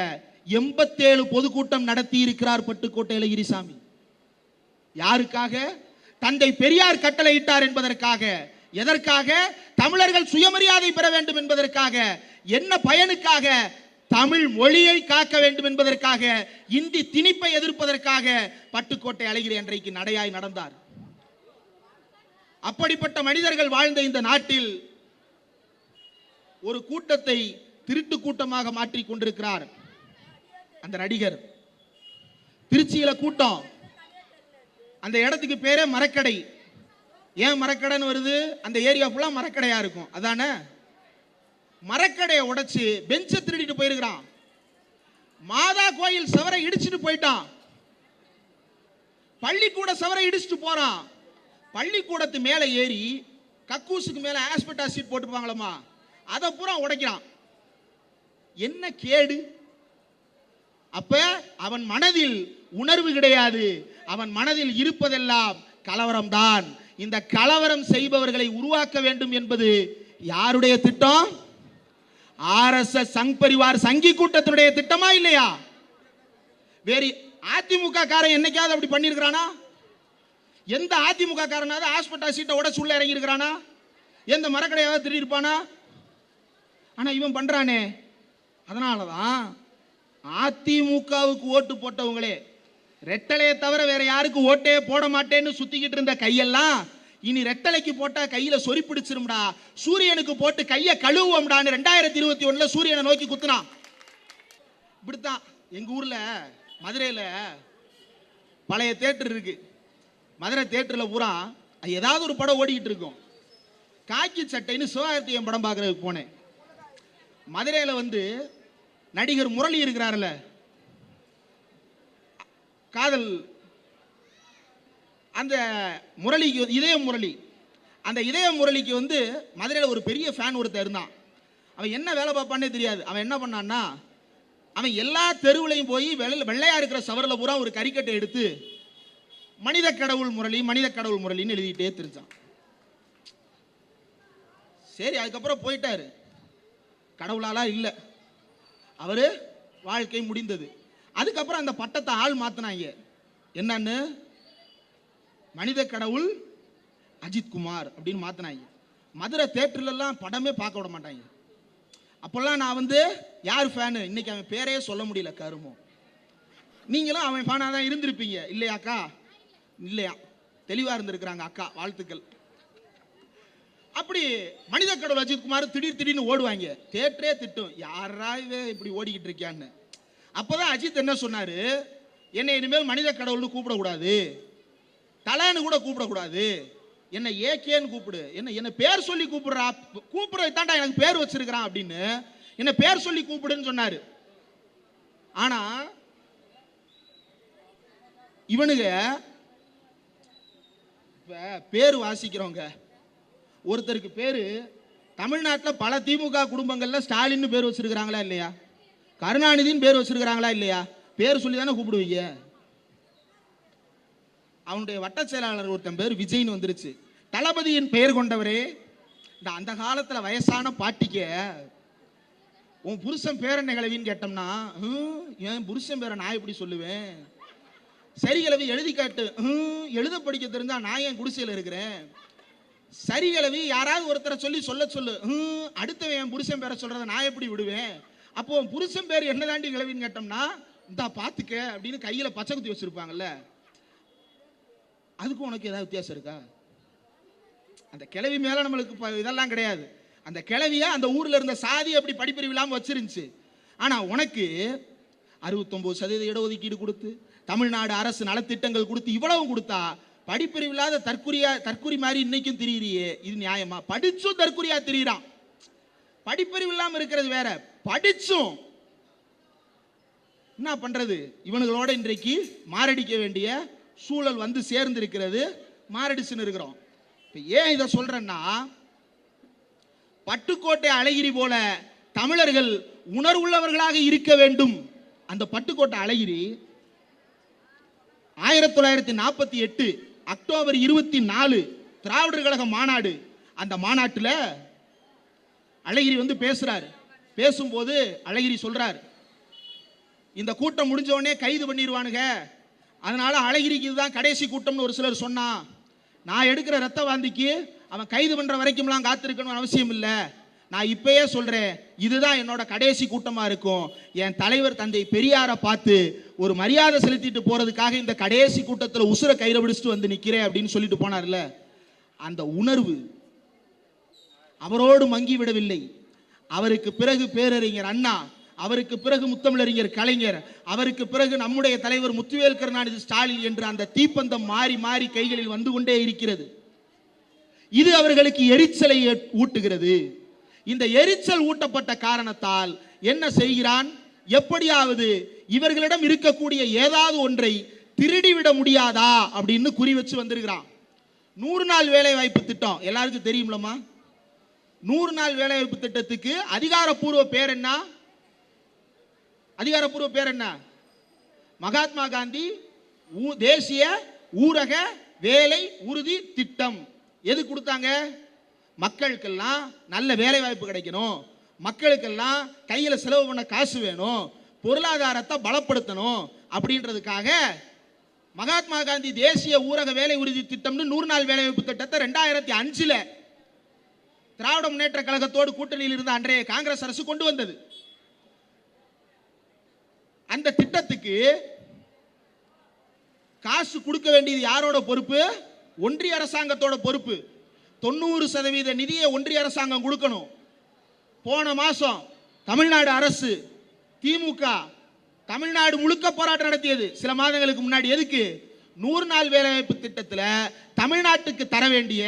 87 பொதுக்கூட்டம் நடத்தி இருக்கிறார் பட்டுக்கோட்டை அழகிரிசாமி. யாருக்காக? தந்தை பெரியார் கட்டளையிட்டார் என்பதற்காக, எதற்காக? தமிழர்கள் சுயமரியாதை பெற வேண்டும் என்பதற்காக, என்ன பயனுக்காக? தமிழ் மொழியை காக்க வேண்டும் என்பதற்காக, இந்தி திணிப்பை எதிர்ப்பதற்காக பட்டுக்கோட்டை அழகிரி அன்றைக்கு நடையாய் நடந்தார். அப்படிப்பட்ட மனிதர்கள் வாழ்ந்த இந்த நாட்டில் ஒரு கூட்டத்தை திருட்டு கூட்டமாக மாற்றிக் கொண்டிருக்கிறார் அந்த நடிகர். திருச்சியில கூட்டம், அந்த இடத்துக்கு பேரே மரக்கடை. ஏன் மரக்கடைன்னு வருது? அந்த ஏரியா ஃபுல்லா மரக்கடையா இருக்கும், அதானே. மரக்கடையை உடைச்சு பெஞ்சை திருடிட்டு போயிருக்கிறான். மாதா கோயில் சவரை இடிச்சுட்டு போயிட்டான். பள்ளிக்கூட சவரை இடிச்சுட்டு போறான். பள்ளிக்கூடத்து மேல ஏறி கக்கூசுக்கு மேல ஆஸ்பெட்டாஸ் சீட் போட்டுப்பாங்களமா, அதை பூரா உடைக்கிறான். என்ன கேடு? அப்ப அவன் மனதில் உணர்வு கிடையாது. அவன் மனதில் இருப்பதெல்லாம் கலவரம் தான். இந்த கலவரம் செய்பவர்களை உருவாக்க வேண்டும் என்பது யாருடைய திட்டம்? ஆர்எஸ்எஸ் சங் பரிவார் சங்கி கூட்டத்தினுடைய திட்டமா இல்லையா? வேறு அதிமுக காரன் என்னைக்காவது அப்படி பண்ணிருக்கிறானா? எந்த அதிமுக காரனாவது ஹாஸ்பிட்டல் சீட்டை உடைச்சு உள்ள இறங்கி இருக்கிறானா? எந்த மரக்கடையாவது திருடி இருப்பானா? ஆனா இவன் பண்றானே. அதனாலதான் அதிமுகவுக்கு ஓட்டு போட்டவங்களே, ரெட்டலையை தவிர வேற யாருக்கு ஓட்டே போட மாட்டேன்னு சுத்திக்கிட்டு இருந்த கையெல்லாம் இனி ரெட்டலைக்கு போட்டா கையில சொறி பிடிச்சிரும்டா, சூரியனுக்கு போட்டு கையை கழுவுவோம்டான்னு 2021 சூரியனை நோக்கி குத்துனான். இப்படித்தான் எங்க ஊர்ல மதுரையில பழைய தியேட்டர் இருக்கு. மதுரை தியேட்டர்ல பூரா ஏதாவது ஒரு படம் ஓடிக்கிட்டு இருக்கும். காக்கி சட்டைன்னு சிவகார்த்திகேயன் படம் பார்க்கறதுக்கு போனேன். மதுரையில வந்து நடிகர் முரளி இருக்கிறார்ல, காதல், அந்த முரளிக்கு இதய முரளி, அந்த இதய முரளிக்கு வந்து மதுரையில் ஒரு பெரிய ஃபேன் ஒருத்தர் இருந்தான். அவன் என்ன வேலை பார்ப்பானே தெரியாது. அவன் என்ன பண்ணான்னா, அவன் எல்லா தெருவுலையும் போய் வெள்ளையா இருக்கிற சவரில் பூரா ஒரு கறிக்கட்டை எடுத்து மனித கடவுள் முரளி, மனித கடவுள் முரளின்னு எழுதிட்டே தெரிஞ்சான். சரி, அதுக்கப்புறம் போயிட்டாரு. கடவுளாலா இல்லை, அவரு வாழ்க்கை முடிந்தது. அதுக்கப்புறம் அந்த பட்டத்தை ஆள் மாத்தினாங்க. என்னன்னு? மனித கடவுள் அஜித் குமார் அப்படின்னு மாத்தினாங்க. மதுரை தியேட்டர்ல எல்லாம் படமே பார்க்க விட மாட்டாங்க. அப்பெல்லாம் நான் வந்து யார் ஃபேனு, இன்னைக்கு அவன் பேரே சொல்ல முடியல. கருமோ, நீங்களும் அவன் ஃபேனா தான் இருந்திருப்பீங்க இல்லையாக்கா? இல்லையா? தெளிவா இருந்திருக்கிறாங்க அக்கா, வாழ்த்துக்கள். அப்படி மனித கடவுள் அஜித் குமார் திடீர்னு ஓடுவாங்க. தியேட்டரே திட்டும், யாரா இப்படி ஓடிக்கிட்டு இருக்கியான்னு. அப்பதான் அஜித் என்ன சொன்னாரு, என்னை இனிமேல் மனித கடவுள்னு கூப்பிடக்கூடாது, தலான்னு கூட கூப்பிடக்கூடாது, என்ன ஏகேன்னு கூப்பிடு, என்ன பேர் சொல்லி கூப்பிடுறா, கூப்பிடுறது தாண்டா எனக்கு பேர் வச்சிருக்கிறான் அப்படின்னு என்ன பேர் சொல்லி கூப்பிடுன்னு சொன்னாரு. ஆனா இவனுங்க பேர் வாசிக்கிறவங்க, ஒருத்தருக்கு பேரு தமிழ்நாட்டில் பல திமுக குடும்பங்கள்ல ஸ்டாலின் பேர் வச்சிருக்கிறாங்களா இல்லையா? கருணாநிதினு பேர் வச்சிருக்கிறாங்களா இல்லையா? பேர் சொல்லி தானே கூப்பிடுவீங்க. அவனுடைய வட்ட செயலாளர் ஒருத்தன் பேர் விஜய்னு வந்துருச்சு. தளபதியின் பெயர் கொண்டவரே, இந்த அந்த காலத்துல வயசான பாட்டிக்க உன் புருஷன் பேர் என்ன கிழவின்னு கேட்டோம்னா, என் புருஷன் பேரை நான் எப்படி சொல்லுவேன்? சரி கிழவி எழுதி காட்டு. எழுத படிக்க தெரிஞ்சா நான் என் குடிசையில் இருக்கிறேன். சரி கிழவி யாராவது ஒருத்தரை சொல்லு. அடுத்தவன் என் புருஷன் பேரை சொல்றதை நான் எப்படி விடுவேன்? அப்போ புருஷன் பேர் என்ன தாண்டி கிழவின்னு கேட்டோம்னா, இந்தா பாத்துக்க அப்படின்னு கையில பச்சை குத்தி வச்சிருப்பாங்கல்ல, அதுக்கும் உனக்கு ஏதாவது வித்தியாசம் இருக்கா? அந்த கிழவி மேல நம்மளுக்கு இதெல்லாம் கிடையாது. அந்த கிழவிய அந்த ஊர்ல இருந்த சாதி அப்படி படிப்பறிவு இல்லாம வச்சிருந்துச்சு. ஆனா உனக்கு 69% இடஒதுக்கீடு கொடுத்து, தமிழ்நாடு அரசு நலத்திட்டங்கள் கொடுத்து, இவ்வளவு கொடுத்தா படிப்பறிவு இல்லாத தற்குறி மாதிரி இன்னைக்கும் திரியிறியே, இது நியாயமா? படிச்சும் தற்குறியா திரியிறான். படிப்பறிவு இல்லாம இருக்கிறது வேற, படிச்சும் என்ன பண்றது? இவனுங்களோட இன்றைக்கு மாரடிக்க வேண்டிய சூழல் வந்து சேர்ந்து இருக்கிறது. மாரடிச்சுன்னு இருக்கிறோம். ஏன் இதை சொல்றேன்னா, பட்டுக்கோட்டை அழகிரி போல தமிழர்கள் உணர்வுள்ளவர்களாக இருக்க வேண்டும். அந்த பட்டுக்கோட்டை அழகிரி 1948 அக்டோபர் 24 திராவிடர் கழக மாநாடு, அந்த மாநாட்டில் அழகிரி வந்து பேசுறாரு. பேசும்போது அழகிரி சொல்றார், இந்த கூட்டம் முடிஞ்ச உடனே கைது பண்ணிடுவானுங்க, அதனால அழகிரிக்கு இதுதான் கடைசி கூட்டம்னு ஒரு சிலர் சொன்னா, நான் எடுக்கிற ரத்த வாந்திக்கு அவன் கைது பண்ற வரைக்கும்லாம் காத்திருக்கணும் அவசியம் இல்லை. நான் இப்பயே சொல்றேன், இதுதான் என்னோட கடைசி கூட்டமா இருக்கும். என் தலைவர் தந்தை பெரியாரை பார்த்து ஒரு மரியாதை செலுத்திட்டு போறதுக்காக இந்த கடைசி கூட்டத்தில் உசுர கையில பிடிச்சிட்டு வந்து நிக்கிறேன் அப்படின்னு சொல்லிட்டு போனார்ல, அந்த உணர்வு அவரோடு மங்கி விடவில்லை. அவருக்கு பிறகு பேரறிஞர் அண்ணா, அவருக்கு பிறகு முத்தமிழறிஞர் கலைஞர், அவருக்கு பிறகு நம்முடைய தலைவர் முத்துவேல் கருணாநிதி ஸ்டாலின் என்று அந்த தீப்பந்தம் மாறி மாறி கைகளில் வந்து கொண்டே இருக்கிறது. இது அவர்களுக்கு எரிச்சலை ஊட்டுகிறது. இந்த எரிச்சல் ஊட்டப்பட்ட காரணத்தால் என்ன செய்கிறான், எப்படியாவது இவர்களிடம் இருக்கக்கூடிய ஏதாவது ஒன்றை திருடிவிட முடியாதா அப்படின்னு குறி வச்சு வந்திருக்கிறான். 100 நாள் வேலை வாய்ப்பு திட்டம் எல்லாருக்கும் தெரியும்லமா. 100 நாள் வேலை வாய்ப்பு திட்டத்துக்கு அதிகாரப்பூர்வ பேர் என்ன? அதிகாரப்பூர்வ பேர் என்ன? மகாத்மா காந்தி தேசிய ஊரக வேலை உறுதி திட்டம். எது கொடுத்தாங்க? மக்களுக்கெல்லாம் நல்ல வேலை வாய்ப்பு கிடைக்கணும், மக்களுக்கெல்லாம் கையில செலவு பண்ண காசு வேணும், பொருளாதாரத்தை பலப்படுத்தணும் அப்படின்றதுக்காக மகாத்மா காந்தி தேசிய ஊரக வேலை உறுதி திட்டம்னு 100 நாள் வேலை வாய்ப்பு திட்டத்தை 2005 திராவிட முன்னேற்ற கழகத்தோடு கூட்டணியில் இருந்த அன்றைய காங்கிரஸ் அரசு கொண்டு வந்தது. அந்த திட்டத்துக்கு காசு கொடுக்க வேண்டியது யாரோட பொறுப்பு? ஒன்றிய அரசாங்கத்தோட பொறுப்பு. 90% நிதியை ஒன்றிய அரசாங்கம் கொடுக்கணும். போன மாசம் தமிழ்நாடு அரசு, திமுக தமிழ்நாடு முழுக்க போராட்டம் நடத்தியது சில மாதங்களுக்கு முன்னாடி. எதுக்கு? 100 நாள் வேலைவாய்ப்பு திட்டத்தில் தமிழ்நாட்டுக்கு தர வேண்டிய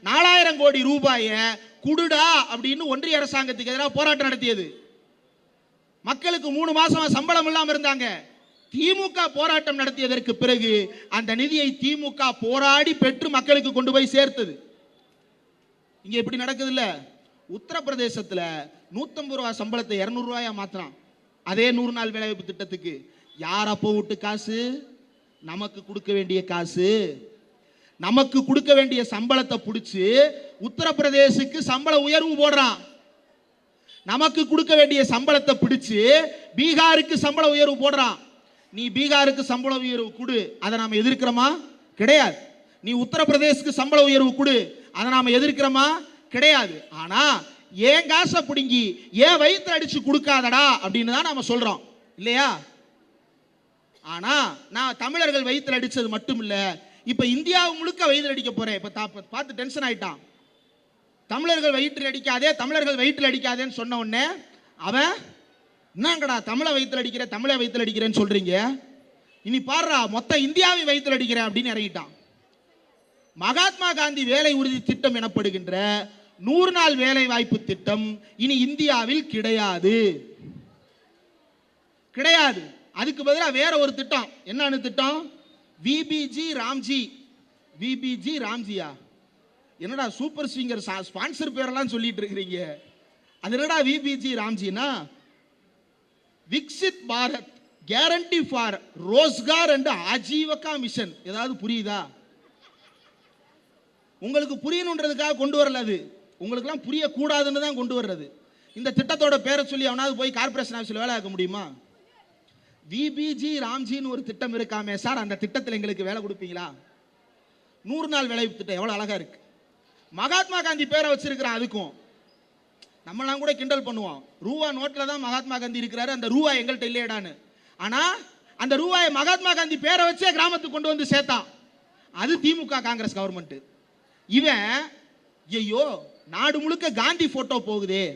4000 கோடி ரூபாயை குடுடா அப்படின்னு ஒன்றிய அரசாங்கத்துக்கு எதிராக போராட்டம் நடத்தியது. மக்களுக்கு 3 மாசமா சம்பளம் இல்லாம இருந்தாங்க. திமுக போராட்டம் நடத்தியதற்கு பிறகு அந்த நிதியை திமுக போராடி பெற்று மக்களுக்கு கொண்டு போய் சேர்த்தது. இங்க எப்படி நடக்குது இல்ல? உத்தரப்பிரதேசத்துல 150 ரூபாய் சம்பளத்தை 200 ரூபாயா மாத்தினான். அதே 100 நாள் வேலைவாய்ப்பு திட்டத்துக்கு. யார் அப்போ விட்டு காசு? நமக்கு கொடுக்க வேண்டிய காசு. நமக்கு கொடுக்க வேண்டிய சம்பளத்தை பிடிச்சு உத்தரப்பிரதேசுக்கு சம்பள உயர்வு போடுறான். நமக்கு கொடுக்க வேண்டிய சம்பளத்தை பிடிச்சு பீகாருக்கு சம்பள உயர்வு போடுறான். நீ பீகாருக்கு சம்பள உயர்வு கொடு, அதை நாம எதிர்க்கிறோமா? கிடையாது. நீ உத்தரப்பிரதேசுக்கு சம்பள உயர்வு கொடு, அதை நாம எதிர்க்கிறோமா? கிடையாது. ஆனா ஏன் காசை பிடுங்கி ஏன் வயிற்று அடிச்சு கொடுக்காதடா அப்படின்னு தான் நாம சொல்றோம் இல்லையா? ஆனா நான் தமிழர்கள் வயிற்று அடிச்சது மட்டும் இல்ல, இப்ப இந்தியாவு முழுக்க வயிற்று அடிக்க போறேன். இப்ப பார்த்து டென்ஷன் ஆயிட்டான். தமிழர்கள் வயிற்றில் அடிக்காதே, தமிழர்கள் வயிற்றில் அடிக்காதேன்னு சொன்ன உடனே அவன் என்னங்கடா தமிழை வயிற்றில் அடிக்கிற, தமிழை வயிற்றில் அடிக்கிறேன்னு சொல்றீங்க, இனி பாடுறா மொத்த இந்தியாவை வயிற்றில் அடிக்கிறேன் அப்படின்னு இறங்கிட்டான். மகாத்மா காந்தி வேலை உறுதி திட்டம் எனப்படுகின்ற 100 நாள் வேலை வாய்ப்பு திட்டம் இனி இந்தியாவில் கிடையாது. கிடையாது. அதுக்கு பதிலாக வேற ஒரு திட்டம். என்னன்னு திட்டம்? விபிஜி ராம்ஜி. விபிஜி ராம்ஜியா? என்னடா சூப்பர் சிங்கர் ஸ்பான்சர் பேரெல்லாம் சொல்லிட்டு இருக்கிறீங்க. அது என்னடா விபிஜி ராம்ஜினா? Viksit Bharat guarantee for Rozgar and Ajeevika mission. ஏதாவது புரியுதா? உங்களுக்கு புரியணுன்றதுக்காக கொண்டு வரல, அது உங்களுக்குலாம் புரியக்கூடாதுன்னு தான் கொண்டு வர்றது. இந்த திட்டத்தோட பேரை சொல்லி அவனாவது போய் கார்பரேஷன் ஆஃபீஸில் வேலை ஆக்க முடியுமா? விபிஜி ராம்ஜின்னு ஒரு திட்டம் இருக்காமே சார், அந்த திட்டத்தில் எங்களுக்கு வேலை கொடுப்பீங்களா? 100 நாள் வேலை திட்டம் எவ்வளோ அழகா இருக்கு. மகாத்மா காந்தி பேரை வச்சிருக்கிறான். அதுக்கும் நம்மளாம் கூட கிண்டல் பண்ணுவோம், ரூபா நோட்டில் தான் மகாத்மா காந்தி இருக்கிறாரு, அந்த ரூபா எங்கள்கிட்ட இல்லையடான்னு. ஆனால் அந்த ரூபாயை மகாத்மா காந்தி பேரை வச்சே கிராமத்துக்கு கொண்டு வந்து சேர்த்தான். அது திமுக காங்கிரஸ் கவர்மெண்ட். இவன் ஐயோ நாடு முழுக்க காந்தி போட்டோ போகுதே,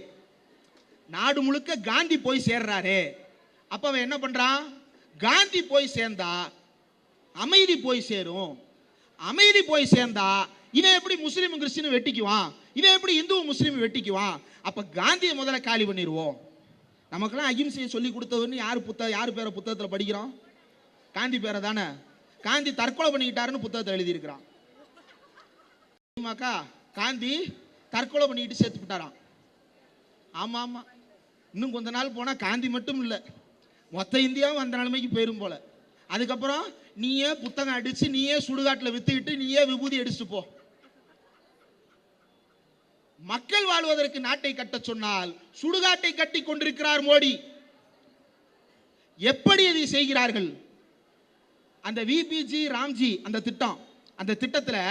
நாடு முழுக்க காந்தி போய் சேர்றாரு. அப்ப அவன் என்ன பண்றான்? காந்தி போய் சேர்ந்தா அமைதி போய் சேரும், அமைதி போய் சேர்ந்தா இவன் எப்படி முஸ்லீம் கிறிஸ்டின் வெட்டிக்குவான், இவன் எப்படி இந்து முஸ்லீம் வெட்டிக்குவான். அப்ப காந்தியை முதல்ல காலி பண்ணிடுவோம். நமக்கெல்லாம் அகிம்சையை சொல்லி கொடுத்தவன்னு யார் பேரை புத்தகத்தில் படிக்கிறோம்? காந்தி பேரை தானே. காந்தி தற்கொலை பண்ணிக்கிட்டாருன்னு புத்தகத்தை எழுதியிருக்கிறான். காந்தி தற்கொலை பண்ணிக்கிட்டு சேர்த்து விட்டாராம். ஆமா ஆமா, இன்னும் கொஞ்ச நாள் போனா காந்தி மட்டும் இல்லை, மொத்த இந்தியாவும் அந்த நிலைமைக்கு போயிரும் போல. அதுக்கப்புறம் நீயே புத்தகம் அடிச்சு, நீயே சுடுகாட்டில் வித்துக்கிட்டு, நீயே விபூதி அடிச்சுட்டு போ. மக்கள் வாழ்வதற்கு நாட்டை கட்ட சொன்னால் சுடுகாட்டை கட்டி கொண்டிருக்கிறார் மோடி. எப்படி இதை செய்கிறார்கள்? அந்த விபிஜி ராம்ஜி அந்த திட்டம், அந்த திட்டத்தில்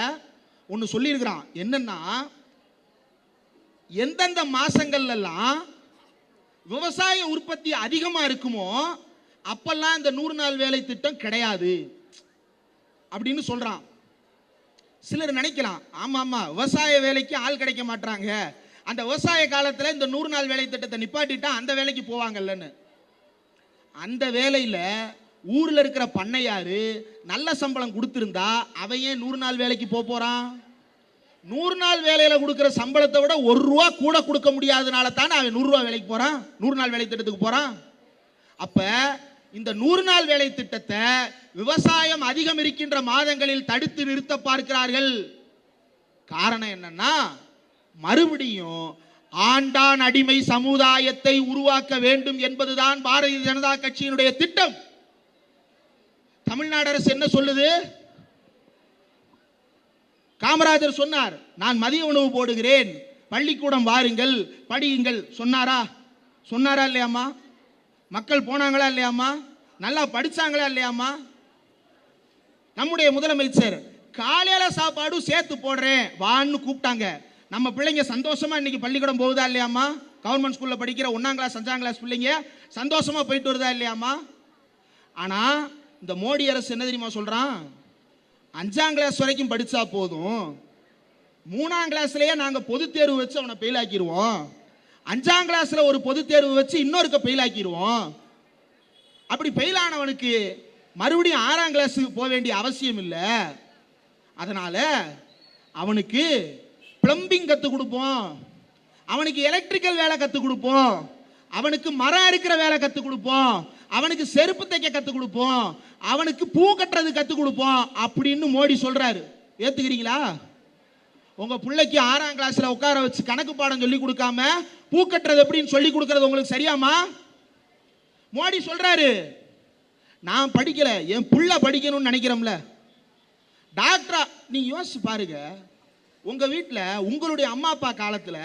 ஒன்னு சொல்லியிருக்கிறான். என்னன்னா, எந்தெந்த மாசங்கள்ல எல்லாம் விவசாய உற்பத்தி அதிகமா இருக்குமோ அப்பெல்லாம் இந்த 100 நாள் வேலை திட்டம் கிடையாது அப்படின்னு சொல்றான். சிலர் நினைக்கலாம், ஆமா ஆமா விவசாய வேலைக்கு ஆள் கிடைக்க மாட்டாங்க, அந்த விவசாய காலத்துல இந்த 100 நாள் வேலை திட்டத்தை நிப்பாட்டிட்டா அந்த வேலைக்கு போவாங்கல்லன்னு. அந்த வேலையில ஊர்ல இருக்கிற பண்ணையாரு நல்ல சம்பளம் கொடுத்திருந்தா அவன் ஏன் 100 நாள் வேலைக்கு போறான்? 100 நாள் வேலையில கொடுக்கிற சம்பளத்தை விட 1 ரூபா கூட கொடுக்க முடியாதனால தானே அவன் 100 ரூபா வேலைக்கு போறான், 100 நாள் வேலை திட்டத்துக்கு போறான். அப்ப இந்த 100 நாள் வேலை திட்டத்தை விவசாயம் அதிகம் இருக்கின்ற மாதங்களில் தடுத்து நிறுத்த பார்க்கிறார்கள். காரணம் என்னன்னா, மறுபடியும் ஆண்டான் அடிமை சமுதாயத்தை உருவாக்க வேண்டும் என்பதுதான் பாரதிய ஜனதா கட்சியினுடைய திட்டம். தமிழ்நாடு அரசு என்ன சொல்லுது? காமராஜர் சொன்னார், நான் மதிய உணவு போடுகிறேன், பள்ளிக்கூடம் வாருங்கள் படியுங்கள் சொன்னாரா? சொன்னாரா இல்லையாமா? மக்கள் போனாங்களா இல்லையாமா? நல்லா படிச்சாங்களா இல்லையாமா? நம்முடைய முதலமைச்சர் காலையில சாப்பாடு சேர்த்து போடுறேன் வான்னு கூப்பிட்டாங்க. நம்ம பிள்ளைங்க சந்தோஷமா இன்னைக்கு பள்ளிக்கூடம் போகுதா இல்லையாமா? கவர்மெண்ட் ஸ்கூல்ல படிக்கிற 1ஆம் கிளாஸ் 5ஆம் கிளாஸ் பிள்ளைங்க சந்தோஷமா போயிட்டு வருதா இல்லையாமா? ஆனா இந்த மோடி அரசு என்ன தெரியுமா சொல்றான்? 5ஆம் கிளாஸ் வரைக்கும் படிச்சா போதும், 3ஆம் கிளாஸ்லயே நாங்க பொது தேர்வு வச்சு அவனை ஃபெயில் ஆக்கிடுவோம், 5ஆம் கிளாஸ்ல ஒரு பொது தேர்வு வச்சு இன்னொருக்க ஃபெயில் ஆக்கிடுவோம். அப்படி ஃபெயில் ஆனவனுக்கு மறுபடியும் 6ஆம் கிளாஸுக்கு போக வேண்டிய அவசியம் இல்லை. அதனால அவனுக்கு பிளம்பிங் கற்றுக் கொடுப்போம், அவனுக்கு எலக்ட்ரிக்கல் வேலை கற்றுக் கொடுப்போம், அவனுக்கு மரம் அறுக்கிற வேலை கற்றுக் கொடுப்போம், அவனுக்கு செருப்பு தைக்க கற்றுக் கொடுப்போம், அவனுக்கு பூ கட்டுறது கற்றுக் கொடுப்போம் அப்படின்னு மோடி சொல்றாரு. ஏத்துக்கிறீங்களா? உங்க பிள்ளைக்கு 6ஆம் கிளாஸ்ல உட்கார வச்சு கணக்கு பாடம் சொல்லி கொடுக்காம பூ கட்டுறது எப்படின்னு சொல்லி கொடுக்கறது உங்களுக்கு சரியாமா? மோடி சொல்றாரு, நான் படிக்கல, என் புள்ள படிக்கணும்னு நினைக்கிறோம்ல. டாக்டரா நீ யோசிச்சு பாருங்க, உங்க வீட்டில் உங்களுடைய அம்மா அப்பா காலத்துல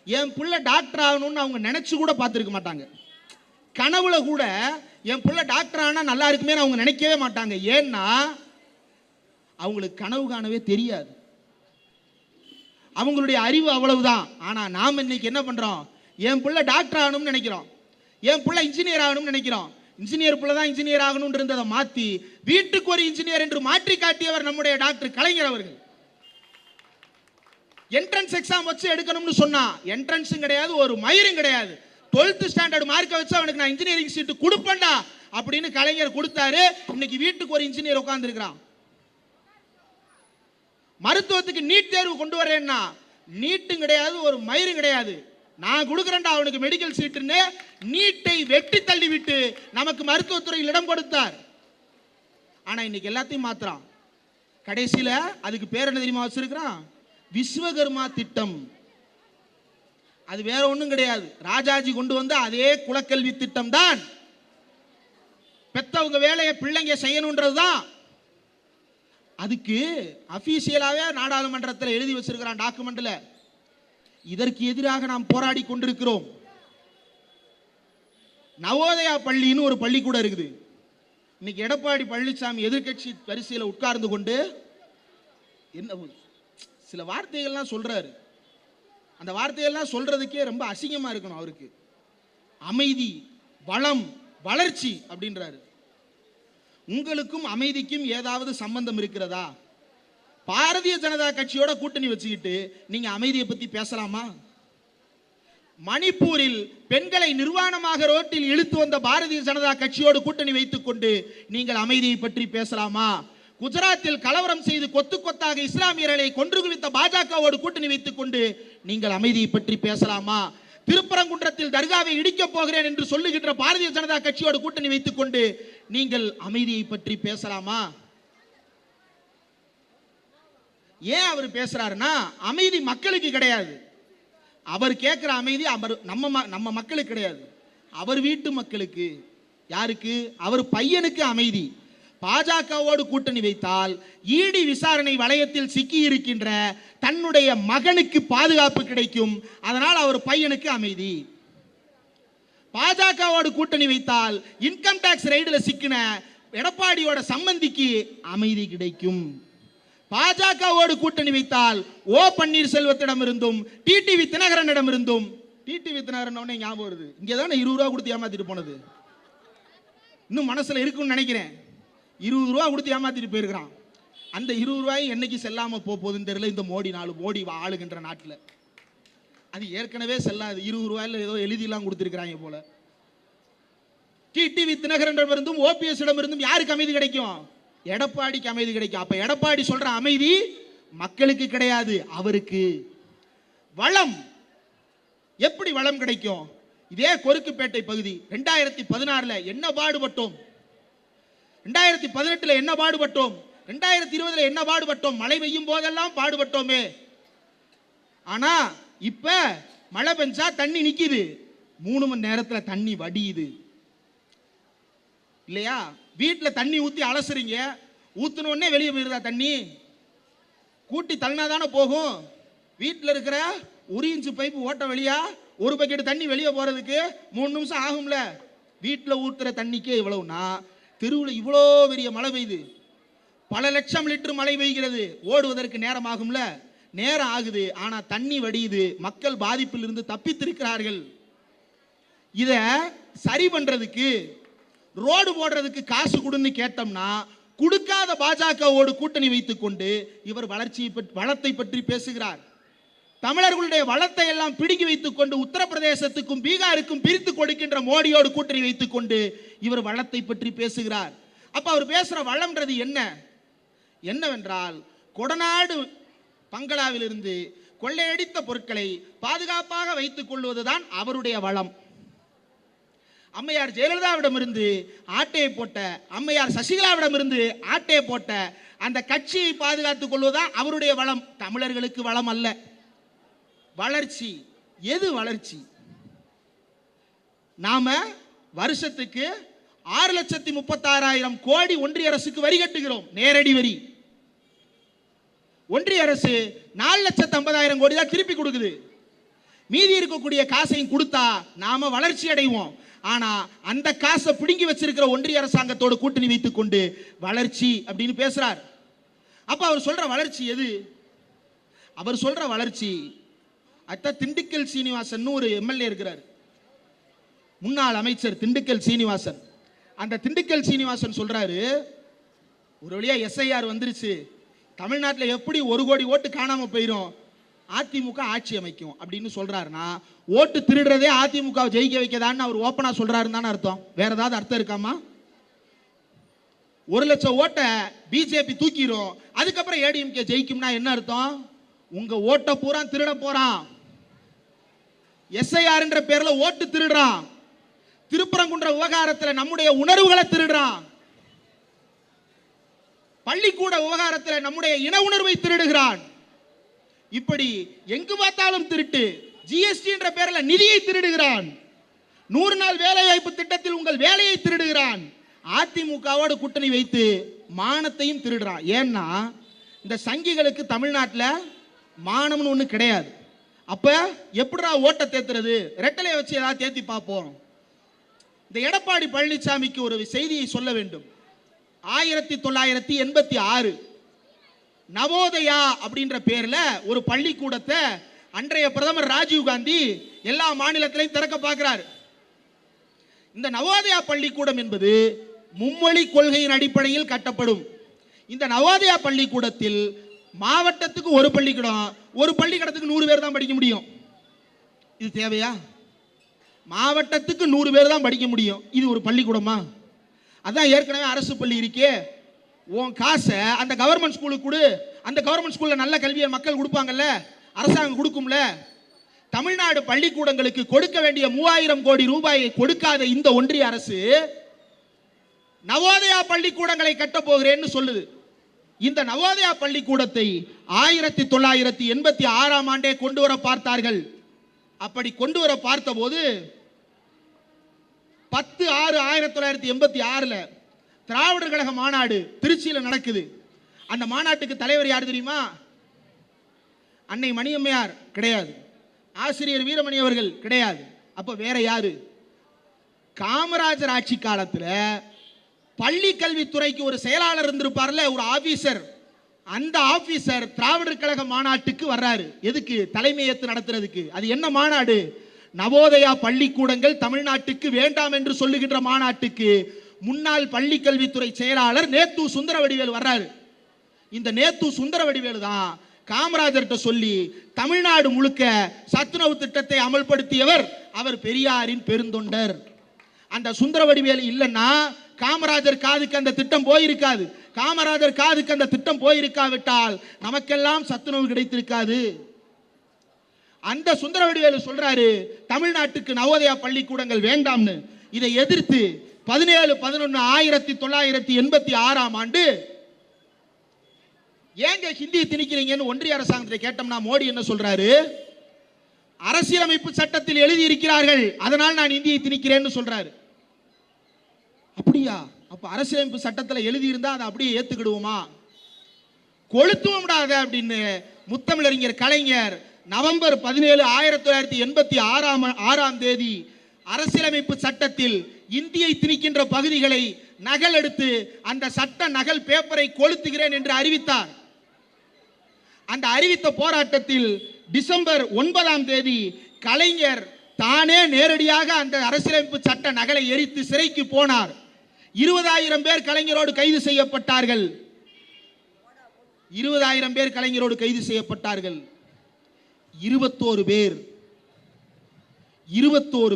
என் புள்ள டாக்டர் ஆகணும்னு அவங்க நினைச்சு கூட பார்த்துருக்க மாட்டாங்க. கனவுல கூட என் புள்ள டாக்டர் ஆனா நல்லா இருக்குமே அவங்க நினைக்கவே மாட்டாங்க. ஏன்னா அவங்களுக்கு கனவு காணவே தெரியாது, அவங்களுடைய அறிவு அவ்வளவுதான். ஆனா நாம் இன்னைக்கு என்ன பண்றோம்? என் புள்ள டாக்டர் ஆகணும்னு நினைக்கிறோம், என் புள்ள இன்ஜினியர் ஆகணும்னு நினைக்கிறோம். இன்ஜினியர் புள்ள தான் இன்ஜினியர் ஆகணும் இருந்ததை மாத்தி வீட்டுக்கு ஒரு இன்ஜினியர் என்று மாற்றி காட்டியவர் நம்முடைய டாக்டர் கலைஞர் அவர்கள். என்ட்ரன்ஸ் எக்ஸாம் வச்சு எடுக்கணும்னு சொன்னா என்ட்ரன்ஸும் கிடையாது, ஒரு மயிரும் கிடையாது, 12th ஸ்டாண்டர்ட் மார்க்கை வச்சு அவனுக்கு நான் இன்ஜினியரிங் சீட்டு கொடுப்பேன்டா அப்படின்னு கலைஞர் கொடுத்தாரு. இன்னைக்கு வீட்டுக்கு ஒரு இன்ஜினியர் உட்கார்ந்து இருக்கிறான். மருத்துவத்துக்கு நீட் தேர்வு கொண்டு வரேன்னா நீட்டும் கிடையாது, ஒரு மயிரும் கிடையாது, நான் கொடுக்கிறேன்டா அவனுக்கு மெடிக்கல் சீட்டுன்னு நீட்டை வெட்டி தள்ளி விட்டு நமக்கு மருத்துவத்துறையில் இடம் கொடுத்தார். ஆனா இன்னைக்கு எல்லாத்தையும் மாத்துறான். கடைசியில அதுக்கு பேர் என்ன தெரியுமா வச்சிருக்கிறான்? விஸ்வகர்மா திட்டம். அது வேற ஒண்ணும் கிடையாது, ராஜாஜி கொண்டு வந்த அதே குலக்கல்வி திட்டம் தான். பெத்தவங்க வேலையை பிள்ளைங்க செய்யணும்ன்றதுதான். அதுக்கு அபிஷியலாவே நாடாளுமன்றத்தில் எழுதி வச்சிருக்கிறான் டாக்குமெண்ட்ல. இதற்கு எதிராக நாம் போராடி கொண்டிருக்கிறோம். நவோதயா பள்ளின்னு ஒரு பள்ளி கூட இருக்குது. இன்னைக்கு எடப்பாடி பழனிசாமி எதிர்கட்சி வரிசையில் உட்கார்ந்து கொண்டு என்ன சில வார்த்தைகள்லாம் சொல்றாரு. அந்த வார்த்தைகள்லாம் சொல்றதுக்கே ரொம்ப அசிங்கமா இருக்கணும் அவருக்கு. அமைதி, வளம், வளர்ச்சி அப்படின்றாரு. உங்களுக்கும் அமைதிக்கும் ஏதாவது சம்பந்தம் இருக்கிறதா? பாரதிய ஜனதா கட்சியோட கூட்டணி வச்சுக்கிட்டு நீங்க அமைதியை பத்தி பேசலாமா? மணிப்பூரில் பெண்களை நிர்வாணமாக ரோட்டில் இழுத்து வந்த பாரதிய ஜனதா கட்சியோடு கூட்டணி வைத்துக் கொண்டு நீங்கள் அமைதியை பற்றி பேசலாமா? குஜராத்தில் கலவரம் செய்து கொத்து கொத்தாக இஸ்லாமியர்களை கொன்று குவித்த பாஜகவோடு கூட்டணி வைத்துக் கொண்டு நீங்கள் அமைதியை பற்றி பேசலாமா? திருப்பரங்குன்றத்தில் தர்காவை இடிக்கப் போகிறேன் என்று சொல்லுகின்ற பாரதிய ஜனதா கட்சியோடு கூட்டணி வைத்துக் கொண்டு நீங்கள் அமைதியை பற்றி பேசலாமா? ஏன் அவர் பேசுறாருன்னா, அமைதி மக்களுக்கு கிடையாது. அவர் கேட்கிற அமைதி நம்ம மக்களுக்கு கிடையாது, அவர் வீட்டு மக்களுக்கு. யாருக்கு? அவர் பையனுக்கு அமைதி. பாஜகவோடு கூட்டணி வைத்தால் ஈடி விசாரணை வளையத்தில் சிக்கி இருக்கின்ற தன்னுடைய மகனுக்கு பாதுகாப்பு கிடைக்கும், அதனால் அவர் பையனுக்கு அமைதி. பாஜகவோடு கூட்டணி வைத்தால் இன்கம் டாக்ஸ் ரைடுல சிக்கின எடப்பாடியோட சம்பந்திக்கு அமைதி கிடைக்கும். பாஜகவோடு கூட்டணி வைத்தால் ஓ பன்னீர்செல்வத்திடம் இருந்தும் டிடிவி தினகரனிடம் இருந்தும், டிடிவி தினகரன் ஞாபகம் வருது, இங்கே தானே 20 ரூபா கொடுத்து ஏமாத்திட்டு போனது, இன்னும் மனசுல இருக்குன்னு நினைக்கிறேன். 20 ரூபா கொடுத்து ஏமாத்திட்டு போயிருக்கிறான். அந்த 20 ரூபாய் என்னைக்கு செல்லாம போகுதுன்னு தெரியல. இந்த மோடி ஆளுகின்ற நாட்டில் அது ஏற்கனவே செல்லாது. 20 ரூபாயில ஏதோ எழுதிலாம் கொடுத்துருக்கிறாங்க போல. டிடிவி தினகரனிடமிருந்தும் ஓபிஎஸ் இடமிருந்தும் யாருக்கு அமைதி கிடைக்கும்? எடப்பாடிக்கு அமைதி கிடைக்கும். அப்ப எடப்பாடி சொல்ற அமைதி மக்களுக்கு கிடையாது, அவருக்கு. வளம் எப்படி வளம் கிடைக்கும்? இதே கொருக்குப்பேட்டை பகுதி 2016 என்ன பாடுபட்டோம், 2018 என்ன பாடுபட்டோம், 2020 என்ன பாடுபட்டோம், மழை பெய்யும் போதெல்லாம் பாடுபட்டோமே. ஆனா இப்ப மழை பெஞ்சா தண்ணி நிக்குது, 3 மணி நேரத்தில் தண்ணி வடியுது இல்லையா? வீட்டில் தண்ணி ஊற்றி அலசுறீங்க, ஊத்துன உடனே வெளியே போயிருதா தண்ணி? கூட்டி தள்ளினாதானே போகும். வீட்டில் இருக்கிற 1 இன்ச்சு பைப்பு ஓட்ட வழியா 1 பக்கெட் தண்ணி வெளியே போறதுக்கு 3 நிமிஷம் ஆகும்ல. வீட்டில் ஊத்துற தண்ணிக்கே இவ்வளவுனா தெருவில் இவ்வளோ பெரிய மழை பெய்யுது, பல லட்சம் லிட்டர் மழை பெய்கிறது, ஓடுவதற்கு நேரம் ஆகும்ல. நேரம் ஆகுது, ஆனா தண்ணி வடியுது, மக்கள் பாதிப்பில் இருந்து தப்பித்திருக்கிறார்கள். இத சரி பண்றதுக்கு ரோடு போடுறதுக்கு காசு கொடுன்னு கேட்டோம்னா கொடுக்காத பாஜகவோடு கூட்டணி வைத்துக் கொண்டு இவர் வளத்தை பற்றி பேசுகிறார். தமிழர்களுடைய வளத்தை எல்லாம் பிடுங்கி வைத்துக் கொண்டு உத்தரப்பிரதேசத்துக்கும் பீகாருக்கும் பிரித்து கொடுக்கின்ற மோடியோடு கூட்டணி வைத்துக் கொண்டு இவர் வளத்தை பற்றி பேசுகிறார். அப்ப அவர் பேசுற வளம்ன்றது என்னவென்றால், கொடநாடு பங்களாவிலிருந்து கொள்ளையடித்த பொருட்களை பாதுகாப்பாக வைத்துக் கொள்வதுதான் அவருடைய வளம். அம்மையார் ஜெயலலிதாவிடமிருந்து ஆட்டையை போட்ட, அம்மையார் சசிகலாவிடமிருந்து ஆட்டையை போட்ட அந்த கட்சியை பாதுகாத்துக் கொள்வதுதான் அவருடைய வளம். தமிழர்களுக்கு வளம் அல்ல. வளர்ச்சி எது? வளர்ச்சி நாம வருஷத்துக்கு 6,36,000 கோடி ஒன்றிய அரசுக்கு வரி கட்டுகிறோம், நேரடி வரி. ஒன்றிய அரசு 4,50,000 கோடி தான் திருப்பி கொடுக்குது. மீதி இருக்கக்கூடிய காசையும் கொடுத்தா நாம வளர்ச்சி அடைவோம். ஆனா அந்த காசை பிடுங்கி வச்சிருக்கிற ஒன்றிய அரசாங்கத்தோடு கூட்டணி வைத்துக் கொண்டு வளர்ச்சி அப்படின்னு பேசுறார். அப்ப அவர் சொல்ற வளர்ச்சி எது? அவர் சொல்ற வளர்ச்சி திண்டுக்கல் சீனிவாசன் ஒரு எம்எல்ஏ இருக்கிறார், முன்னாள் அமைச்சர் திண்டுக்கல் சீனிவாசன். அந்த திண்டுக்கல் சீனிவாசன் சொல்றாரு, ஒரு வழியா எஸ்ஐஆர் வந்துருச்சு, தமிழ்நாட்டில் எப்படி 1 கோடி ஓட்டு காணாம போயிரும், அதிமுக ஆட்சி அமைக்கும் அப்படின்னு சொல்றாருன்னா, ஓட்டு திருடுறதே அதிமுக ஜெயிக்க வைக்கதான்னு அவர் ஓப்பனா சொல்றாருன்னு தானே அர்த்தம். வேற ஏதாவது அர்த்தம் இருக்காமா? 1 லட்சம் ஓட்டை பிஜேபி தூக்கிரும், அதுக்கப்புறம் ஏடிஎம்கே ஜெயிக்கும்னா என்ன அர்த்தம்? உங்க ஓட்டை பூரா திருட போறான். எஸ்ஐஆர் என்ற பேர்ல ஓட்டு திருடுறான். திருப்பரங்குன்ற விவகாரத்தில் நம்முடைய உணர்வுகளை திருடுறான். பள்ளிக்கூட விவகாரத்தில் நம்முடைய இன உணர்வை திருடுகிறான். இப்படி எங்கு பார்த்தாலும் திருட்டு. ஜிஎஸ்டி என்ற பெயரில் நிதியை திருடுகிறான். 100 நாள் வேலை வாய்ப்பு திட்டத்தில் உங்கள் வேலையை திருடுகிறான். அதிமுகவோடு கூட்டணி வைத்து மானத்தையும் திருடுறான். ஏன்னா இந்த சங்கிகளுக்கு தமிழ்நாட்டில் மானம்னு ஒண்ணு கிடையாது. அப்ப எப்படிடா ஓட்டை தேத்துறது? ரெட்டலையை வச்சு ஏதாவது தேத்தி பார்ப்போம். இந்த எடப்பாடி பழனிசாமிக்கு ஒரு செய்தியை சொல்ல வேண்டும். 1986 நவோதயா அப்படின்ற பேர்ல ஒரு பள்ளிக்கூடத்தை அன்றைய பிரதமர் ராஜீவ் காந்தி எல்லா மாநிலத்திலையும் திறக்க பார்க்கிறார். இந்த நவோதயா பள்ளிக்கூடம் என்பது மும்மொழி கொள்கையின் அடிப்படையில் கட்டப்படும். இந்த நவோதயா பள்ளிக்கூடத்தில் மாவட்டத்துக்கு ஒரு பள்ளிக்கூடம், ஒரு பள்ளிக்கூடத்துக்கு 100 பேர் தான் படிக்க முடியும். இது தேவையா? மாவட்டத்துக்கு 100 பேர் தான் படிக்க முடியும். இது ஒரு பள்ளிக்கூடமா? அதான் ஏற்கனவே அரசு பள்ளி இருக்கே, உன் காசை அந்த கவர்மெண்ட் ஸ்கூலுக்கு கொடு, அந்த கவர்மெண்ட் ஸ்கூல்ல நல்ல கல்வியை மக்கள் கொடுப்பாங்கல்ல, அரசாங்கம் கொடுக்கும்ல. தமிழ்நாடு பள்ளிக்கூடங்களுக்கு கொடுக்க வேண்டிய 3000 கோடி ரூபாயை கொடுக்காத இந்த ஒன்றிய அரசு நவோதயா பள்ளிக்கூடங்களை கட்ட போகிறேன்னு சொல்லுது. இந்த நவோதயா பள்ளிக்கூடத்தை 1986 ஆண்டே கொண்டு வர பார்த்தார்கள். அப்படி கொண்டு வர பார்த்தபோது 10/6/1986 திராவிடர் கழக மாநாடு திருச்சியில் நடக்குது. அந்த மாநாட்டுக்கு தலைவர் யார் தெரியுமா? அன்னை மணியம்மையார் கிடையாது, ஆசிரியர் வீரமணி அவர்கள் கிடையாது. அப்ப வேற யாரு? காமராஜர் ஆட்சி காலத்தில் பள்ளி கல்வித்துறைக்கு ஒரு செயலாளர் இருந்திருப்பார்ல, ஒரு ஆபீசர், அந்த ஆபீசர் திராவிடர் கழக மாநாட்டுக்கு வர்றாரு. எதுக்கு? தலைமையேற்று நடத்துறதுக்கு. அது என்ன மாநாடு? நவோதயா பள்ளிக்கூடங்கள் தமிழ்நாட்டுக்கு வேண்டாம் என்று சொல்லுகின்ற மாநாட்டுக்கு முன்னாள் பள்ளி கல்வித்துறை செயலாளர் நேத்து சுந்தரவடிவேலு வர்றாரு. இந்த நேத்து சுந்தரவடிவேலு தான் காமராஜர்கிட்ட சொல்லி தமிழ்நாடு முழுக்க சத்துணவு திட்டத்தை அமல்படுத்தியவர். அவர் பெரியாரின் பெருந்தொண்டர். அந்த சுந்தரவடிவேலு இல்லைன்னா காமராஜர் காதுக்கு அந்த திட்டம் போயிருக்காது. காமராஜர் காதுக்கு அந்த திட்டம் போயிருக்காவிட்டால் நமக்கெல்லாம் சத்துணவு கிடைத்திருக்காது. அந்த சுந்தரவடிவேலு சொல்றாரு தமிழ்நாட்டுக்கு நவோதயா பள்ளிக்கூடங்கள் வேண்டாம்னு. இதை எதிர்த்து 17/11/1986 ஏங்க ஹிந்தி திணிக்கிறீங்கன்னு ஒன்றிய அரசாங்கத்தை கேட்டோம்னா மோடி என்ன சொல்றாரு? அரசியலமைப்பு சட்டத்தில் எழுதி இருக்கிறார்கள், அதனால் நான் இந்தியை திணிக்கிறேன்னு சொல்றாரு. அப்படியா? அப்ப அரசியலமைப்பு சட்டத்தில் எழுதி இருந்தா அதை அப்படியே ஏத்துக்கிடுவோமா? கொளுத்துவோம்டாத அப்படின்னு முத்தமிழறிஞர் கலைஞர் நவம்பர் 17, 1986 அரசியலமைப்பு சட்டத்தில் இந்தியை திணிக்கின்ற பகுதிகளை நகல் எடுத்து அந்த சட்ட நகல் பேப்பரை கொளுத்துகிறேன் என்று அறிவித்தார். அந்த அறிவித்த போராட்டத்தில் டிசம்பர் 9 கலைஞர் தானே நேரடியாக அந்த அரசியலமைப்பு சட்ட நகலை எரித்து சிறைக்கு போனார். 20,000 பேர் கலைஞரோடு கைது செய்யப்பட்டார்கள். 20,000 பேர் கலைஞரோடு கைது செய்யப்பட்டார்கள். 21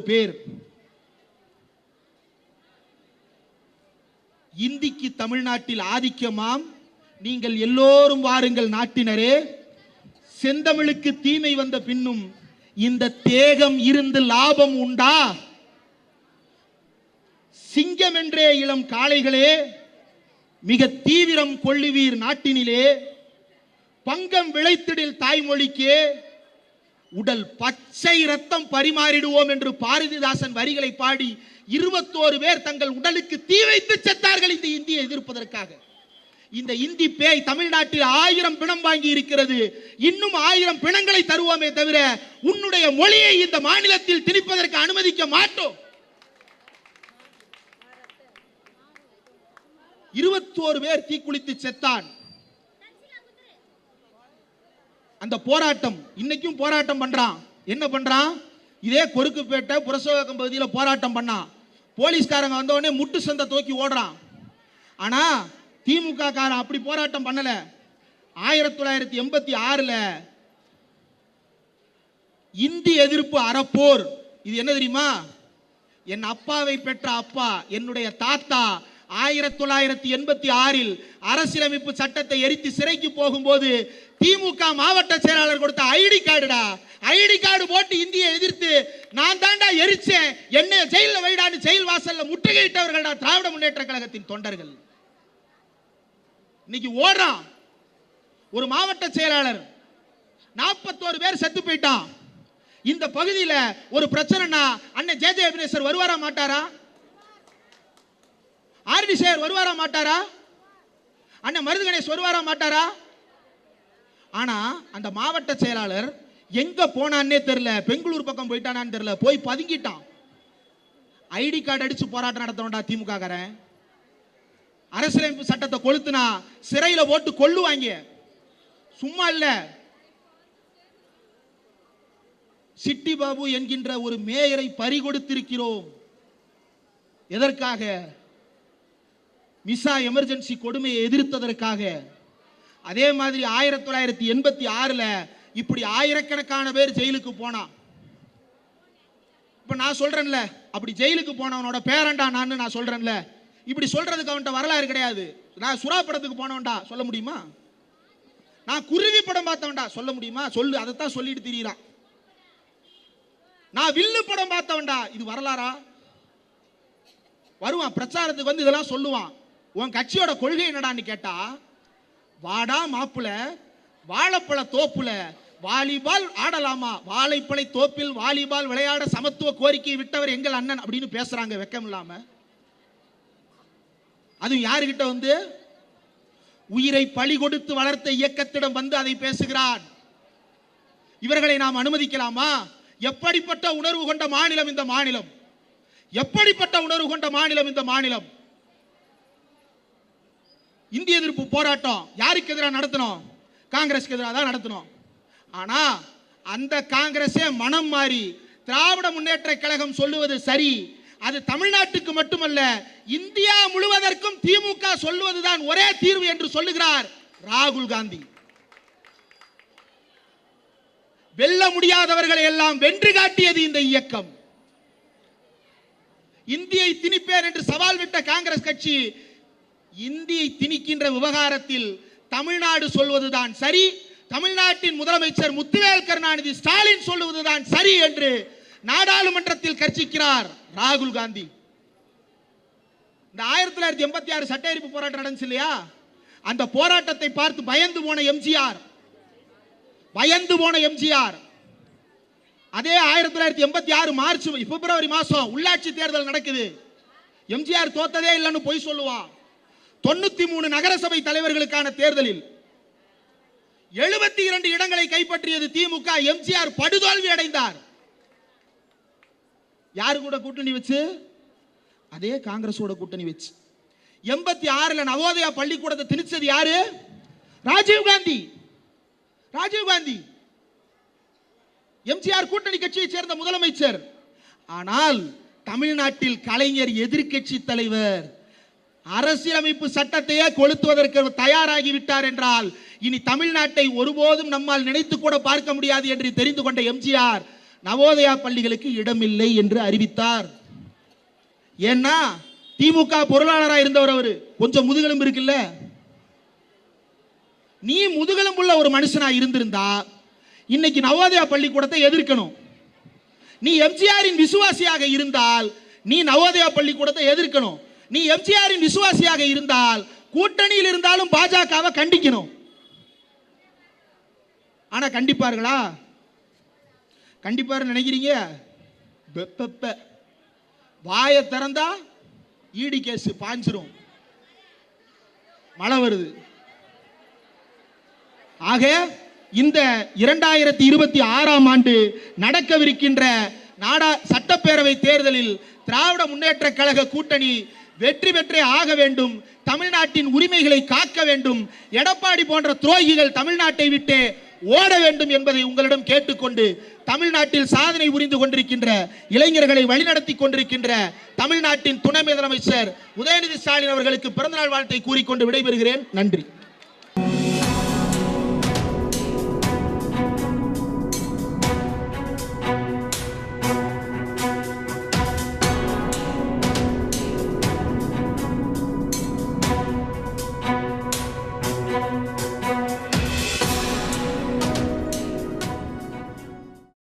பேர் இந்திக்கு தமிழ்நாட்டில் ஆதிக்கமாம். நீங்கள் எல்லோரும் வாருங்கள் நாட்டினரே, செந்தமிழுக்கு தீமை வந்த பின்னும் இந்த தேகம் இருந்து லாபம் உண்டா? சிங்கம் என்றே இளம் காளைகளே, மிக தீவிரம் கொள்ளுவீர் நாட்டினிலே. பங்கம் விளைத்திடில் தாய்மொழிக்கே, உடல் பச்சை ரத்தம் பரிமாறிடுவோம் என்று பாரதிதாசன் வரிகளை பாடி 21 பேர் தங்கள் உடலுக்கு தீ வைத்து செத்தார்கள் இந்த இந்தியை எதிர்ப்பதற்காக. இந்த இந்தி பேய் தமிழ்நாட்டில் 1000 பிணம் வாங்கி இருக்கிறது. இன்னும் 1000 பிணங்களை தருவோமே தவிர உன்னுடைய மொழியை இந்த மாநிலத்தில் திணிப்பதற்கு அனுமதிக்க மாட்டோம். 21 பேர் தீக்குளித்து செத்தான். அந்த போராட்டம் இன்னைக்கும் போராட்டம் பண்றான். என்ன பண்றான்? இதே கொருக்குப்பேட்டை புரசோகம் பகுதியில் போராட்டம் பண்ணான். போலீஸ்காரங்க வந்த உடனே முட்டு சந்தை தூக்கி ஓடுறான். ஆனா திமுக காரன் அப்படி போராட்டம் பண்ணல. 1986 இந்தி எதிர்ப்பு அறப்போர். இது என்ன தெரியுமா? என் அப்பாவை பெற்ற அப்பா, என்னுடைய தாத்தா 1986 அரசியலமைப்பு சட்டத்தை எரித்து சிறைக்கு போகும்போது திமுக மாவட்ட செயலாளர் கொடுத்த ஐடி கார்டுடா. ஐடி கார்டு போட்டு இந்தியை எதிர்த்து நான் தாண்டா எரிச்சேன், என்ன ஜெயில வைடான்னு ஜெயில் வாசல்ல முற்றுகையிட்டவர்கள்டா திராவிட முன்னேற்ற கழகத்தின் தொண்டர்கள். இன்னைக்கு ஓடுறான். ஒரு மாவட்ட செயலாளர் 41 பேர் செத்து போயிட்டான். இந்த பகுதியில் ஒரு பிரச்சனைனா அண்ணன் ஜே அபினேஸ்வர் வருவாரா மாட்டாரா? ஆர்டி சேகர் வருவாரா மாட்டாரா? அண்ணன் மருது கணேஷ் வருவாரா மாட்டாரா? ஆனா அந்த மாவட்ட செயலாளர் எங்க போனான்னே தெரியல. பெங்களூர் பக்கம் போயிட்டானான்னு தெரியல. போய் பதுங்கிட்டான். ஐடி கார்டு அடிச்சு போராட்டம் நடத்தணும்டா திமுக காரன். அரசியலமைப்பு சட்டத்தை கொளுத்துனா சிறையில போட்டு கொல்லுவாங்க. சும்மா இல்ல. சிட்டி பாபு என்கின்ற ஒரு மேயரை பறிகொடுத்திருக்கிறோம். எதற்காக? மிசா எமர்ஜென்சி கொடுமையை எதிர்த்ததற்காக. அதே மாதிரி 1986 இப்படி ஆயிரக்கணக்கான பேர் ஜெயிலுக்கு போனான். இப்ப நான் சொல்றேன்ல, அப்படி ஜெயிலுக்கு போனவனோட பேரண்டா நான் சொல்றேன்ல. இப்படி சொல்றதுக்கு அவன்கிட்ட வரலாறு கிடையாது. நான் சுறா படத்துக்கு போனவன்டா சொல்ல முடியுமா? நான் குருவி படம் பார்த்தவன்டா சொல்ல முடியுமா? சொல்லு. அதைத்தான் சொல்லிட்டு திரியிறான். நான் வில்லு படம் பார்த்தவன்டா. இது வரலாறா? வருவான் பிரச்சாரத்துக்கு வந்து இதெல்லாம் சொல்லுவான். உன் கட்சியோட கொள்கை என்னடான்னு கேட்டா, வாடா மாப்புல வாழைப்பழ தோப்புல வாலிபால் ஆடலாமா, வாழைப்பழை தோப்பில் வாலிபால் விளையாட சமத்துவ கோரிக்கை விட்டவர் எங்கள் அண்ணன் அப்படின்னு பேசுறாங்க வெக்கம் இல்லாம. அதுவும் யாருகிட்ட வந்து? உயிரை பலி கொடுத்து வளர்த்த இயக்கத்திடம் வந்து அதை பேசுகிறான். இவர்களை நாம் அனுமதிக்கலாமா? எப்படிப்பட்ட உணர்வு கொண்ட மாநிலம் இந்த மாநிலம்! எப்படிப்பட்ட உணர்வு கொண்ட மாநிலம் இந்த மாநிலம்! இந்திய எதிர்ப்பு போராட்டம் யாருக்கு எதிராக நடத்தணும்? காங்கிரஸ்க்கு எதிராக தான் நடத்தணும். ஆனா அந்த காங்கிரஸே மனம் மாறி திராவிட முன்னேற்ற கழகம் சொல்லுவது சரி, அது தமிழ்நாட்டுக்கு மட்டுமல்ல இந்தியா முழுவதற்கும் திமுக சொல்லுவதுதான் ஒரே தீர்வு என்று சொல்லுகிறார் ராகுல் காந்தி. வெல்ல முடியாதவர்களை எல்லாம் வென்று காட்டியது இந்த இயக்கம். இந்தியை திணிப்பேன் என்று சவால் விட்ட காங்கிரஸ் கட்சி இந்தியை திணிக்கின்ற விவகாரத்தில் தமிழ்நாடு சொல்வதுதான் சரி, தமிழ்நாட்டின் முதலமைச்சர் முத்துவேல் கருணாநிதி ஸ்டாலின் சொல்லுவதுதான் சரி என்று நாடாளுமன்றத்தில் கர்ச்சிக்கிறார் ராகுல் காந்தி. இந்த 1986 சட்ட எரிப்பு போராட்டம் நடந்துச்சு இல்லையா, அந்த போராட்டத்தை பார்த்து பயந்து போன எம்ஜிஆர் அதே 1986 மார்ச் பிப்ரவரி மாசம் உள்ளாட்சி தேர்தல் நடக்குது. எம்ஜிஆர் தோத்ததே இல்லைன்னு பொய் சொல்லுவான். 93 நகரசபை தலைவர்களுக்கான தேர்தலில் 72 இடங்களை கைப்பற்றியது திமுக. எம்ஜிஆர் படுதோல்வி அடைந்தார். யாரு கூட கூட்டணி வச்சு? அதே காங்கிரஸோட கூட்டணி வச்சு. 86 நவோதயா பள்ளிக்கூடத்தை திணிச்சது யாரு? ராஜீவ் காந்தி. எம்ஜிஆர் கூட்டணி கட்சியை சேர்ந்த முதலமைச்சர். ஆனால் தமிழ்நாட்டில் கலைஞர் எதிர்க்கட்சி தலைவர். அரசியலமைப்பு சட்டத்தையே கொளுத்துவதற்கு தயாராகி விட்டார் என்றால் இனி தமிழ்நாட்டை ஒருபோதும் நம்மால் நினைத்து கூட பார்க்க முடியாது என்று தெரிந்து கொண்ட எம்ஜிஆர் நவோதயா பள்ளிகளுக்கு இடமில்லை என்று அறிவித்தார். ஏன்னா திமுக பொருளாளராக இருந்தவர் அவரு. கொஞ்சம் முதுகெலும்பு இருக்குல்ல. நீ முதுகெலும்புள்ள ஒரு மனுஷனா இருந்திருந்தா இன்னைக்கு நவோதயா பள்ளிக்கூடத்தை எதிர்க்கணும். நீ எம்ஜிஆரின் விசுவாசியாக இருந்தால் நீ நவோதயா பள்ளிக்கூடத்தை எதிர்க்கணும். நீ எம்ஜிஆரின் விசுவாசியாக இருந்தால் கூட்டணியில் இருந்தாலும் பாஜகவை கண்டிக்கணும். ஆனா கண்டிப்பார்களா? கண்டிப்பாரு நினைக்கிறீங்க? வாயை திறந்தா ஈடி கேஸ் பாஞ்சிரும். மழை வருது. ஆக இந்த 2026 ஆண்டு நடக்கவிருக்கின்ற சட்டப்பேரவை தேர்தலில் திராவிட முன்னேற்ற கழக கூட்டணி வெற்றி பெற்றே ஆக வேண்டும். தமிழ்நாட்டின் உரிமைகளை காக்க வேண்டும். எடப்பாடி போன்ற துரோகிகள் தமிழ்நாட்டை விட்டு ஓட வேண்டும் என்பதை உங்களிடம் கேட்டுக்கொண்டு, தமிழ்நாட்டில் சாதனை புரிந்து கொண்டிருக்கின்ற இளைஞர்களை வழிநடத்தி கொண்டிருக்கின்ற தமிழ்நாட்டின் துணை முதலமைச்சர் உதயநிதி ஸ்டாலின் அவர்களுக்கு பிறந்தநாள் வாழ்த்தை கூறிக்கொண்டு விடைபெறுகிறேன். நன்றி.